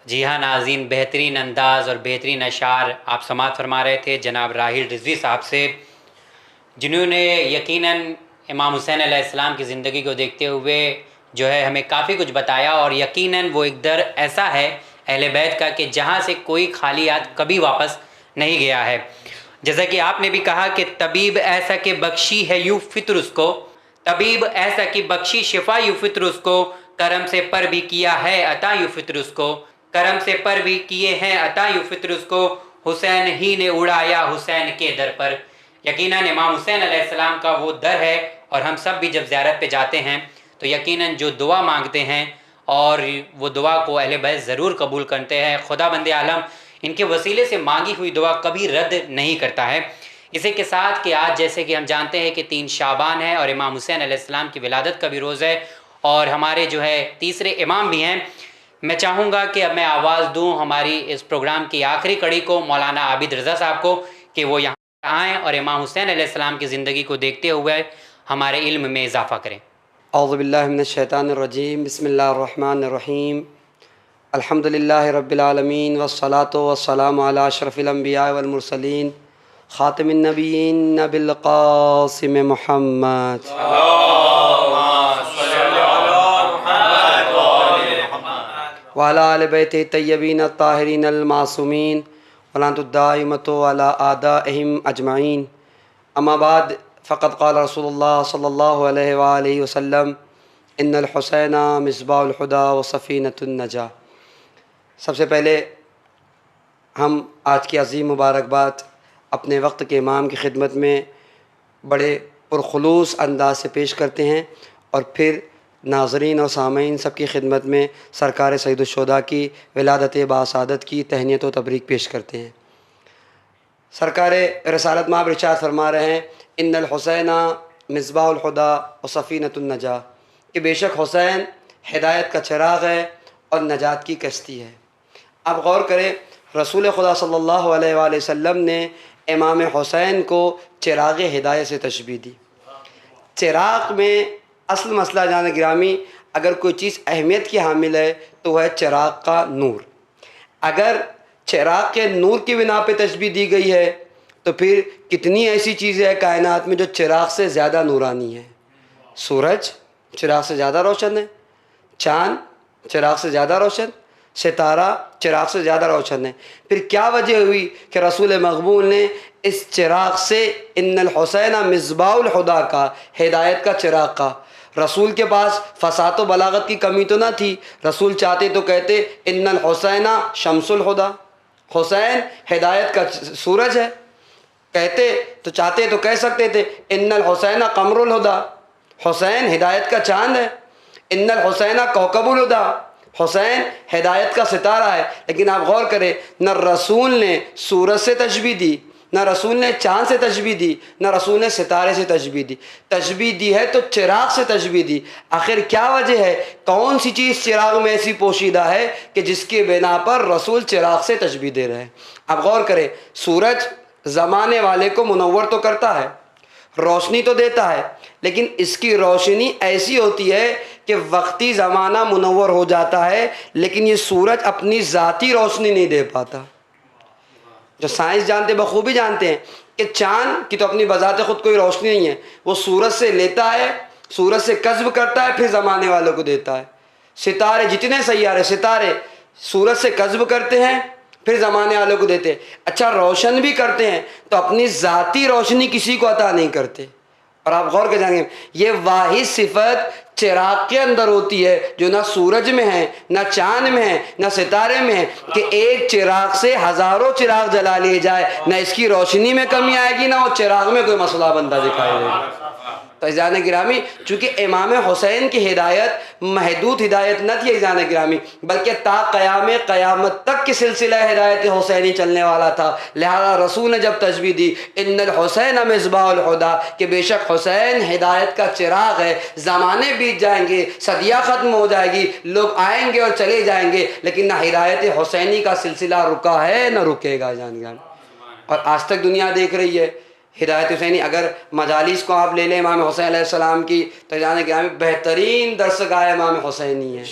जी हाँ नाज़रीन, बेहतरीन अंदाज़ और बेहतरीन अशार आप समात फरमा रहे थे जनाब राहिल रिजवी साहब से, जिन्होंने यकीनन इमाम हुसैन अलैहिस्सलाम की ज़िंदगी को देखते हुए जो है हमें काफ़ी कुछ बताया। और यकीनन वो एक दर ऐसा है अहले बैत का कि जहाँ से कोई खाली हाथ कभी वापस नहीं गया है। जैसा कि आपने भी कहा कि तबीब ऐसा कि बख्शी है यूँ फित्र उसको, तबीब ऐसा कि बख्शी शिफा यूँ फित्र उसको, करम से पर भी किया है अता यूँ फित्र उसको, करम से पर भी किए हैं अता यूँ फित्र उसको, हुसैन ही ने उड़ाया हुसैन के दर पर। यकीनन इमाम हुसैन अलैहिस्सलाम का वो दर है और हम सब भी जब ज़ियारत पे जाते हैं तो यकीनन जो दुआ मांगते हैं और वो दुआ को अहले बैत ज़रूर कबूल करते हैं। खुदा बंदे आलम इनके वसीले से मांगी हुई दुआ कभी रद्द नहीं करता है। इसी के साथ कि आज जैसे कि हम जानते हैं कि 3 शाबान है और इमाम हुसैन अलैहिस्सलाम की विलादत का भी रोज़ है और हमारे जो है तीसरे इमाम भी हैं। मैं चाहूँगा कि अब मैं आवाज़ दूँ हमारी इस प्रोग्राम की आखिरी कड़ी को, मौलाना आबिद रज़ा साहब को, कि वो यहाँ आएँ और इमाम हुसैन अलैहिस्सलाम की ज़िंदगी को देखते हुए हमारे इल्म में इजाफ़ा करें। औज़ु बिल्लाहि मिनश्शैतानिर्रजीम, बिस्मिल्लाहिर्रहमानिर्रहीम, अल्हम्दुलिल्लाहि रब्बिल आलमीन वस्सलातु वस्सलामु अला अशरफिल अंबिया वल मुरसलीन खातिमिन नबिय्यीन नबिल क़ासिम मुहम्मद व अला आलि बैतिही तय्यबीन ताहिरीन अल मासूमीन व लअनतुद दाइमतु अला आदाइहिम अजमईन। अम्मा बाद फ़क़द क़ाल रसूलुल्लाह सल्लल्लाहु अलैहि वसल्लम इन्नल हुसैना मिस्बाहुल हुदा व सफ़ीनतुन नजा। सबसे पहले हम आज की अज़ीम मुबारकबाद अपने वक्त के इमाम की खिदमत में बड़े पुरखुलूस अंदाज से पेश करते हैं और फिर नाज़रीन और सामीन सबकी खिदमत में सरकार सैयदुश्शुहदा की विलादत बासादत की तहनीत व तबरीक पेश करते हैं। सरकार रसालत माब इरशाद फरमा रहे हैं इन्नल हुसैना मिस्बाहुल हुदा व सफ़ीनतुन नजा, कि बेशक हुसैन हिदायत का चिराग है और नजात की कश्ती है। अब गौर करें, रसूल खुदा सल्लल्लाहु अलैहि वसल्लम ने इमाम हुसैन को चिराग हिदायत से तशबीह दी। चिराग में असल मसला जान गिरामी, अगर कोई चीज़ अहमियत की हामिल है तो वह चिराग का नूर। अगर चिराग के नूर की बिना पे तशबीह दी गई है तो फिर कितनी ऐसी चीज़ें हैं कायनात में जो चिराग से ज़्यादा नूरानी है। सूरज चिराग से ज़्यादा रोशन है, चाँद चिराग से ज़्यादा रोशन, सितारा चिराग से ज़्यादा रोशन है। फिर क्या वजह हुई कि रसूल मक़बूल ने इस चिराग से इन्नल हुसैना मिस्बाहुल हुदा का, हिदायत का चिराग का, रसूल के पास फसात व बलागत की कमी तो ना थी। रसूल चाहते तो कहते इन्नल हुसैना शम्सुल हुदा, हुसैन हिदायत का सूरज है। कहते तो चाहते तो कह सकते थे इन्नल हुसैना कमरुल हुदा, हुसैन हिदायत का चाँद है। इन्नल हुसैना कौकबुल हुदा, हुसैन हिदायत का सितारा है। लेकिन आप गौर करें, न रसूल ने सूरज से तशबीह दी, न रसूल ने चाँद से तशबीह दी, न रसूल ने सितारे से तशबीह दी। तशबीह दी है तो चिराग से तशबीह दी। आखिर क्या वजह है, कौन सी चीज़ चिराग में ऐसी पोशीदा है कि जिसके बिना पर रसूल चिराग से तशबीह दे रहे हैं। अब गौर करें, सूरज ज़माने वाले को मुनव्वर तो करता है, रोशनी तो देता है, लेकिन इसकी रोशनी ऐसी होती है कि वक्ती ज़माना मुनव्वर हो जाता है, लेकिन ये सूरज अपनी ज़ाती रोशनी नहीं दे पाता। जो साइंस जानते बखूबी जानते हैं कि चाँद की तो अपनी बजाते ख़ुद कोई रोशनी नहीं है, वो सूरज से लेता है, सूरज से कस्ब करता है, फिर ज़माने वालों को देता है। सितारे, जितने सैयारे सितारे सूरज से कस्ब करते हैं, फिर ज़माने वालों को देते हैं। अच्छा, रोशन भी करते हैं तो अपनी ज़ाती रोशनी किसी को अता नहीं करते। और आप गौर कर जाएंगे, ये वाहिद सिफत चिराग के अंदर होती है जो ना सूरज में है, ना चांद में है, ना सितारे में है, कि एक चिराग से हज़ारों चिराग जला लिए जाए, ना इसकी रोशनी में कमी आएगी, ना वो चिराग में कोई मसला बंदा दिखाई देगा। तो इज़ान गिरामी, चूँकि इमाम हुसैन की हिदायत महदूद हिदायत न थी इज़ान गिरामी, बल्कि ता क़यामत तक की सिलसिला हिदायत हुसैनी चलने वाला था। लिहाजा रसूल ने जब तजवीज़ दी इन्नल हुसैन मिस्बाहुल हुदा, कि बेशक हुसैन हिदायत का चिराग है, ज़माने बीत जाएंगे, सदियाँ ख़त्म हो जाएगी, लोग आएंगे और चले जाएंगे, लेकिन ना हिदायत हुसैनी का सिलसिला रुका है न रुकेगा इज़ान गिरामी। और आज तक दुनिया देख रही है हिदायत हुसैनी। अगर मजालिस को आप ले लें इमाम हुसैन अलैहिस्सलाम की, तो जाने कि हमें बेहतरीन दरसगाह इमाम हुसैनी है।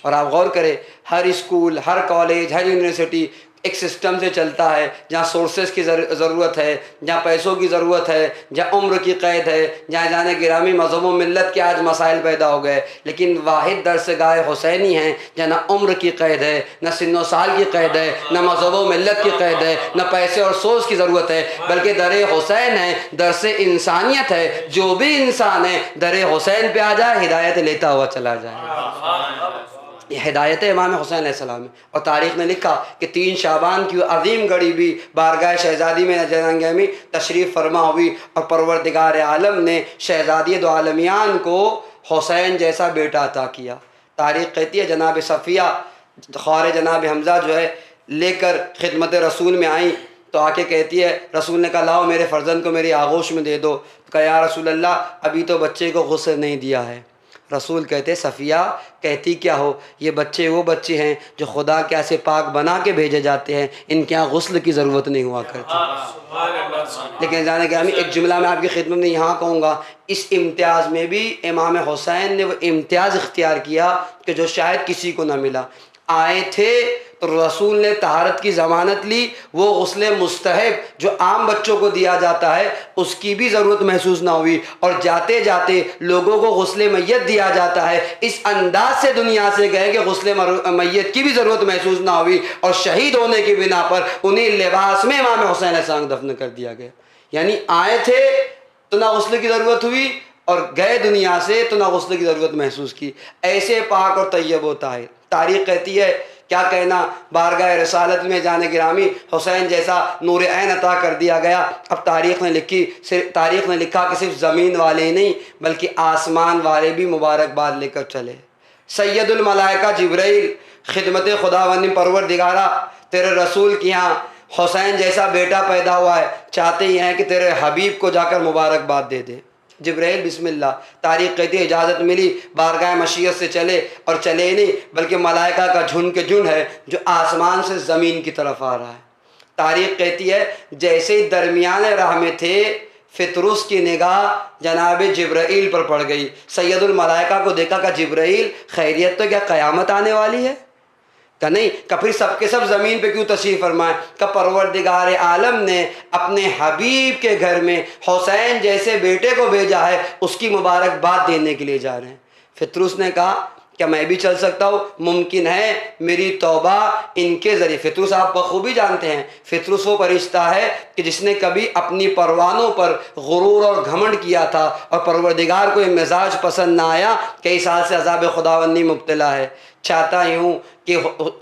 और आप गौर करें, हर स्कूल, हर कॉलेज, हर यूनिवर्सिटी एक सिस्टम से चलता है, जहाँ सोर्सेज की ज़रूरत है, जहाँ पैसों की ज़रूरत है, जहाँ उम्र की क़ैद है, जहाँ जाने गिरामी मज़हब व मिल्लत के आज मसाइल पैदा हो गए। लेकिन वाहिद दरसगाह हुसैनी है जहाँ न उम्र की क़ैद है, न सिन्न साल की क़ैद है, न मज़हब व मिल्लत की क़ैद है, न पैसे और सोच की ज़रूरत है, बल्कि दर हुसैन है, दरस इंसानियत है। जो भी इंसान है दर हुसैन पे आ जाए, हिदायत लेता हुआ चला जाए। ये हिदायत इमाम हुसैन अलैहिस्सलाम है। और तारीख़ ने लिखा कि 3 शाबान की अजीम घड़ी भी बारगाह शहज़ादी में नजरांगे में तशरीफ़ फरमा हुई और परवरदिगार आलम ने शहज़ादी दो आलमियान को हुसैन जैसा बेटा अता किया। तारीख़ कहती है जनाब सफ़िया ख्वार जनाब हमज़ा जो है लेकर खिदमत रसूल में आई तो आके कहती है, रसूल ने कहा लाओ मेरे फ़र्जंद को मेरी आगोश में दे दो। तो कहा या रसूल अल्लाह अभी तो बच्चे को गुस्ल नहीं दिया है। रसूल कहते सफ़िया कहती क्या हो, ये बच्चे वो बच्चे हैं जो खुदा के ऐसे पाक बना के भेजे जाते हैं, इनके यहाँ गुस्ल की ज़रूरत नहीं हुआ करती। लेकिन जाने के एक जुमला मैं आपकी खिदमत में यहाँ कहूँगा, इस इम्तियाज़ में भी इमाम हुसैन ने वो इम्तियाज़ इख्तियार किया कि जो शायद किसी को ना मिला। आए थे तो रसूल ने तहारत की ज़मानत ली, वो गुस्ल मुस्तहब जो आम बच्चों को दिया जाता है उसकी भी ज़रूरत महसूस ना हुई, और जाते जाते लोगों को गुस्ल मैयत दिया जाता है इस अंदाज से दुनिया से गए कि गुस्ल मैयत की भी ज़रूरत महसूस ना हुई, और शहीद होने की बिना पर उन्हीं लिबास में इमाम हुसैन अलैहिस्सलाम दफन कर दिया गया। यानी आए थे तो ना गुस्ल की ज़रूरत हुई और गए दुनिया से तो ना गुस्ल की ज़रूरत महसूस की। ऐसे पाक और तैयब होता है। तारीख़ कहती है, क्या कहना, बारगाह रसालत में जाने गिरामी हुसैन जैसा नूर ऐन अता कर दिया गया। अब तारीख़ ने लिखा कि सिर्फ ज़मीन वाले ही नहीं बल्कि आसमान वाले भी मुबारकबाद लेकर चले। सैयदुल मलाइका जिब्राइल खिदमत खुदावंद परवरदिगारा तेरे रसूल के यहाँ हुसैन जैसा बेटा पैदा हुआ है, चाहते ही हैं कि तेरे हबीब को जाकर मुबारकबाद दे दे। जिब्राइल बिस्मिल्लाह, तारीख़ कहती है इजाज़त मिली, बारगाह मशीयत से चले, और चले नहीं बल्कि मलाइका का झुंड के झुंड है जो आसमान से ज़मीन की तरफ आ रहा है। तारीख़ कहती है जैसे ही दरमियान राह में थे फितरुस की निगाह जनाब जिब्राइल पर पड़ गई। सैयदुल मलाइका को देखा, का जिब्राइल खैरियत तो क्या क़यामत आने वाली है? का नहीं, का फिर सबके सब ज़मीन पे क्यों तशरीफ़ फरमाए? का परवरदिगार आलम ने अपने हबीब के घर में हुसैन जैसे बेटे को भेजा है, उसकी मुबारकबाद देने के लिए जा रहे हैं। फितरुस ने कहा क्या मैं भी चल सकता हूँ? मुमकिन है, मेरी तौबा इनके ज़रिए। फितरुस आप बखूबी जानते हैं, फितरुस वो फरिश्ता है कि जिसने कभी अपनी परवानों पर गुरूर और घमंड किया था और परवरदिगार को ये मिजाज पसंद ना आया, कई साल से अज़ाब खुदावंदी मुब्तला है। चाहता हूँ कि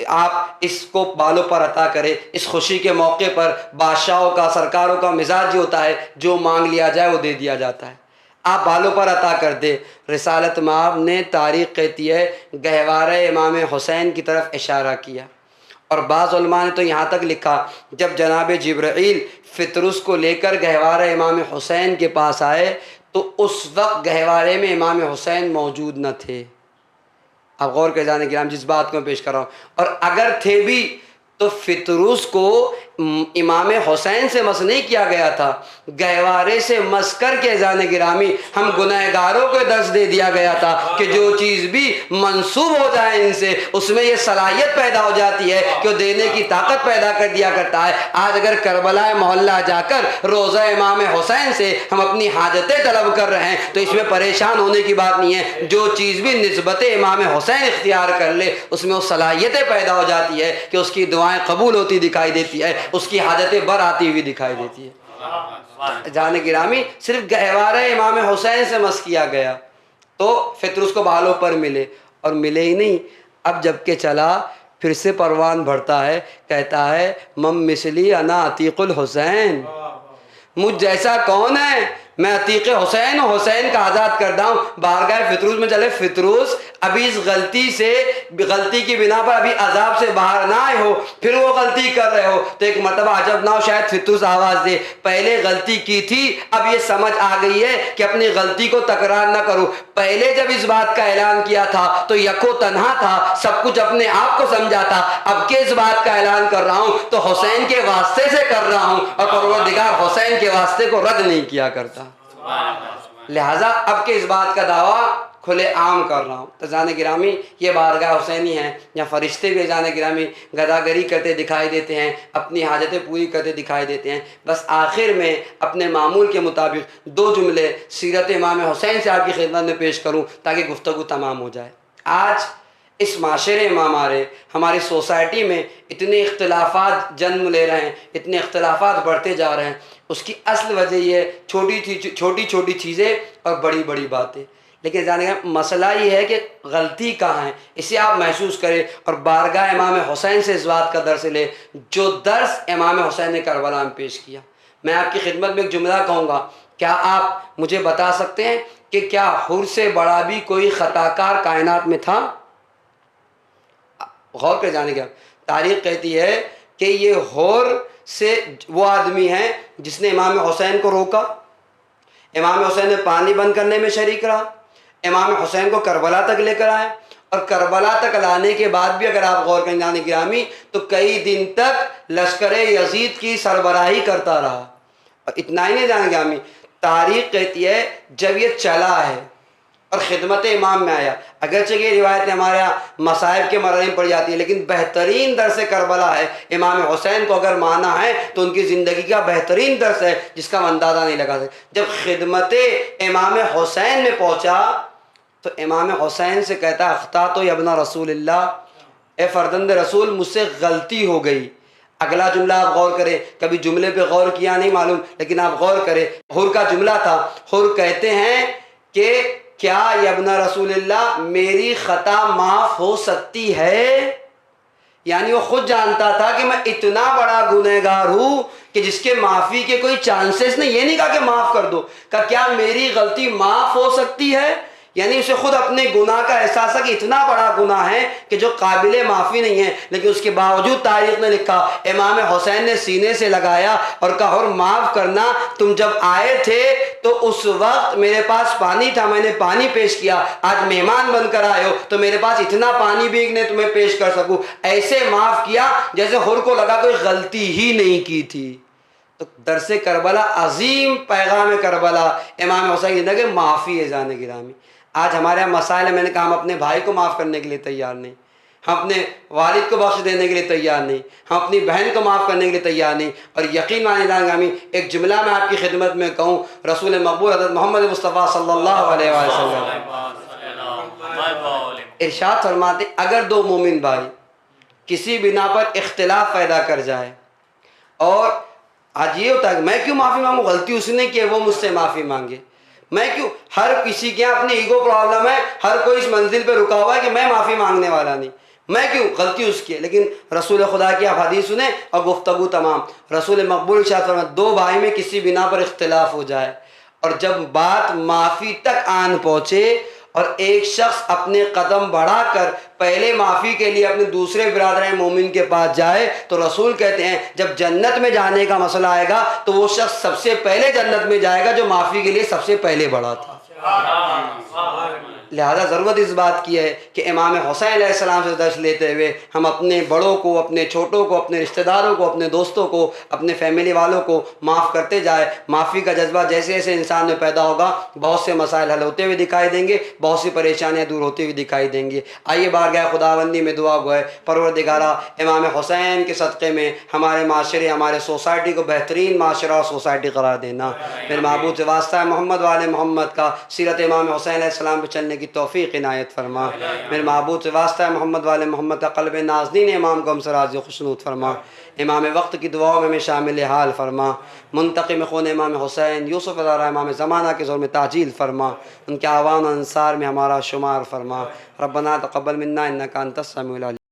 आप इसको बालों पर अता करें। इस खुशी के मौके पर बादशाहों का, सरकारों का मिजाज ही होता है, जो मांग लिया जाए वो दे दिया जाता है। आप बालों पर अता कर दे। रिसालत माब ने तारीख़ कहती है गहवारे इमाम हुसैन की तरफ इशारा किया, और बाज़ उलमा ने तो यहाँ तक लिखा जब जनाब जिब्राइल फितरुस को लेकर गहवारे इमाम हुसैन के पास आए तो उस वक्त गहवारे में इमाम हुसैन मौजूद न थे। आप गौर कर जाने के नाम जिस बात को मैं पेश कर रहा हूँ, और अगर थे भी तो फितरुस को इमाम हुसैन से मस नहीं किया गया था, गहवारे से मस कर के जाने गिरामी हम गुनहगारों को दर्ज दे दिया गया था कि जो चीज़ भी मंसूब हो जाए इनसे उसमें ये सलाहियत पैदा हो जाती है कि वो देने की ताकत पैदा कर दिया करता है। आज अगर करबला मोहल्ला जाकर रोज़ा इमाम हुसैन से हम अपनी हाजतें तलब कर रहे हैं तो इसमें परेशान होने की बात नहीं है। जो चीज़ भी निस्बत इमाम हुसैन इख्तियार कर ले उसमें वो सलाहियतें पैदा हो जाती है कि उसकी दुआएँ कबूल होती दिखाई देती है, उसकी हाजतें बर आती हुई दिखाई देती है। जाने गिरामी सिर्फ गहवारे इमाम हुसैन से मस किया गया तो फितरुस को बालों पर मिले, और मिले ही नहीं, अब जबकि चला फिर से परवान भरता है, कहता है मम मिसली अना अतीकुल हुसैन, मुझ जैसा कौन है, मैं अतीक हुसैन हूँ, हुसैन का आज़ाद करदा हूँ। बारगाह फितरुस में चले, फितरुस अभी इस गलती की बिना पर अभी अजाब से बाहर ना आए हो, फिर वो गलती कर रहे हो तो एक मरतबा अजब ना हो शायद फितरुस आवाज़ दे, पहले गलती की थी अब ये समझ आ गई है कि अपनी गलती को तकरार ना करूँ। पहले जब इस बात का ऐलान किया था तो यको तन्हा था, सब कुछ अपने आप को समझा था, अब के इस बात का ऐलान कर रहा हूँ तो हुसैन के वास्ते से कर रहा हूँ, और परवरदिगार हुसैन के वास्ते को रद्द नहीं किया करता। लिहाजा अब के इस बात का दावा खुले आम कर रहा हूँ। तो जान गिरामी ये बारगाह हुसैनी है, यहाँ फरिश्ते भी जान गिरामी गदागरी करते दिखाई देते हैं, अपनी हाजतें पूरी करते दिखाई देते हैं। बस आखिर में अपने मामूल के मुताबिक 2 जुमले सीरत इमाम हुसैन से आपकी खिदमत में पेश करूँ ताकि गुफ्तगू तमाम हो जाए। आज इस माशरे में हमारी सोसाइटी में इतने इख्तिलाफ़ात जन्म ले रहे हैं, इतने इख्तिलाफ़ात बढ़ते जा रहे हैं। उसकी असल वजह ये छोटी छोटी चीज़ें और बड़ी बड़ी बातें। लेकिन जाने का मसला ये है कि गलती कहाँ है, इसे आप महसूस करें और बारगाह इमाम हुसैन से इस बात का दर्स ले जो दर्स इमाम हुसैन ने करबला में पेश किया। मैं आपकी खिदमत में एक जुमला कहूँगा, क्या आप मुझे बता सकते हैं कि क्या हुर से बड़ा भी कोई ख़ताकार कायनात में था? गौर कर जाने का तारीख़ कहती है कि ये हुर से वो आदमी है जिसने इमाम हुसैन को रोका, इमाम हुसैन ने पानी बंद करने में शरीक रहा, इमाम हुसैन को करबला तक लेकर आए और करबला तक लाने के बाद भी अगर आप गौर करें जाने गिरामी तो कई दिन तक लश्कर यजीद की सरबराही करता रहा। और इतना ही नहीं जाने गिरामी, तारीख़ कहती है जब ये चला है और ख़िदमत इमाम में आया, अगरचे ये रिवायतें हमारे यहाँ मसाइब के मरहले में पड़ जाती है, लेकिन बेहतरीन दर्स करबला है। इमाम हुसैन को अगर माना है तो उनकी ज़िंदगी का बेहतरीन दर्स है जिसका हम अंदाज़ा नहीं लगा सकते। जब ख़िदमत इमाम हुसैन में पहुँचा तो इमाम हुसैन से कहता अख्ता तो यबना रसूलिल्लाह, ए फ़र्जंद रसूल मुझसे गलती हो गई। अगला जुमला आप गौर करें, कभी जुमले पे गौर किया नहीं मालूम, लेकिन आप गौर करें, हुर का जुमला था। हुर कहते हैं कि क्या यबना रसूलिल्लाह मेरी ख़ता माफ़ हो सकती है? यानी वो खुद जानता था कि मैं इतना बड़ा गुनहगार हूँ कि जिसके माफ़ी के कोई चांसेस नहीं। ये नहीं कहा कि माफ़ कर दो, कहा क्या मेरी गलती माफ़ हो सकती है? यानी उसे खुद अपने गुनाह का एहसास है कि इतना बड़ा गुनाह है कि जो काबिल माफ़ी नहीं है, लेकिन उसके बावजूद तारीख़ में लिखा इमाम हुसैन ने सीने से लगाया और कहा और माफ़ करना, तुम जब आए थे तो उस वक्त मेरे पास पानी था, मैंने पानी पेश किया, आज मेहमान बनकर आए हो तो मेरे पास इतना पानी भी नहीं तुम्हें पेश कर सकूँ। ऐसे माफ़ किया जैसे हुर को लगा कोई गलती ही नहीं की थी। तो दरसे करबला अजीम पैगाम करबला इमाम हुसैन की ज़िंदगी माफ़ी है जाने गिरामी। आज हमारे यहाँ मसाइल है, मैंने कहा हम अपने भाई को माफ़ करने के लिए तैयार नहीं, हम अपने वालिद को बख्श देने के लिए तैयार नहीं, हम अपनी बहन को माफ़ करने के लिए तैयार नहीं। और यकीन माने जानी एक जुमला मैं आपकी खिदमत में कहूँ, रसूल मकबूल हज़रत मोहम्मद मुस्तफ़ा सल्लल्लाहु अलैहि वसल्लम इरशाद फरमाते अगर 2 मोमिन भाई किसी बिना पर इख्तिलाफ पैदा कर जाए, और आज ये होता है मैं क्यों माफ़ी मांगूँ, गलती उसने की है वो मुझसे माफ़ी मांगे, मैं क्यों, हर किसी के यहाँ अपनी ईगो प्रॉब्लम है, हर कोई इस मंजिल पे रुका हुआ है कि मैं माफ़ी मांगने वाला नहीं, मैं क्यों, गलती उसकी है। लेकिन रसूल खुदा की आप हदीस सुने और गुफ्तगू तमाम, रसूल मकबूल इरशाद फरमाते 2 भाई में किसी बिना पर इख्तिलाफ हो जाए और जब बात माफ़ी तक आन पहुँचे और एक शख्स अपने कदम बढ़ाकर पहले माफ़ी के लिए अपने दूसरे बिरादर मोमिन के पास जाए तो रसूल कहते हैं जब जन्नत में जाने का मसला आएगा तो वो शख्स सबसे पहले जन्नत में जाएगा जो माफ़ी के लिए सबसे पहले बढ़ा था। लिहाजा ज़रूरत इस बात की है कि इमाम हुसैन अलैहिस्सलाम से दर्श लेते हुए हम अपने बड़ों को, अपने छोटों को, अपने रिश्तेदारों को, अपने दोस्तों को, अपने फैमिली वालों को माफ़ करते जाए। माफ़ी का जज्बा जैसे जैसे इंसान में पैदा होगा बहुत से मसाइल हल होते हुए दिखाई देंगे, बहुत सी परेशानियाँ दूर होती हुई दिखाई देंगी। आइए बारगाह खुदाबंदी में दुआ गो है, परवरदिगारा इमाम हुसैन के सदक़े में हमारे माशरे, हमारे सोसाइटी को बेहतरीन माशरा और सोसाइटी करार देना। मेरे महबूब से वास्ता है मोहम्मद वाले मोहम्मद का सीरत इमाम हुसैन अलैहिस्सलाम पर चलने की तौफीक इनायत फरमा। मेरे महबूब से वास्ता है मोहम्मद वाले मोहम्मद का क़ल्ब नाज़नीन इमाम को हमसे राज़ी खुशनूद फरमा। इमाम वक्त की दुआओं में हमें शामिल हाल फरमा। मुंतक़िम खून इमाम हुसैन यूसुफ़ ज़हरा इमाम ज़माना के ज़ोर में ताजील फरमा। उनके आवाम अंसार में हमारा शुमार फरमा। रब्बना तक़ब्बल मिन्ना इन्नका अंतस समीउल अलीम।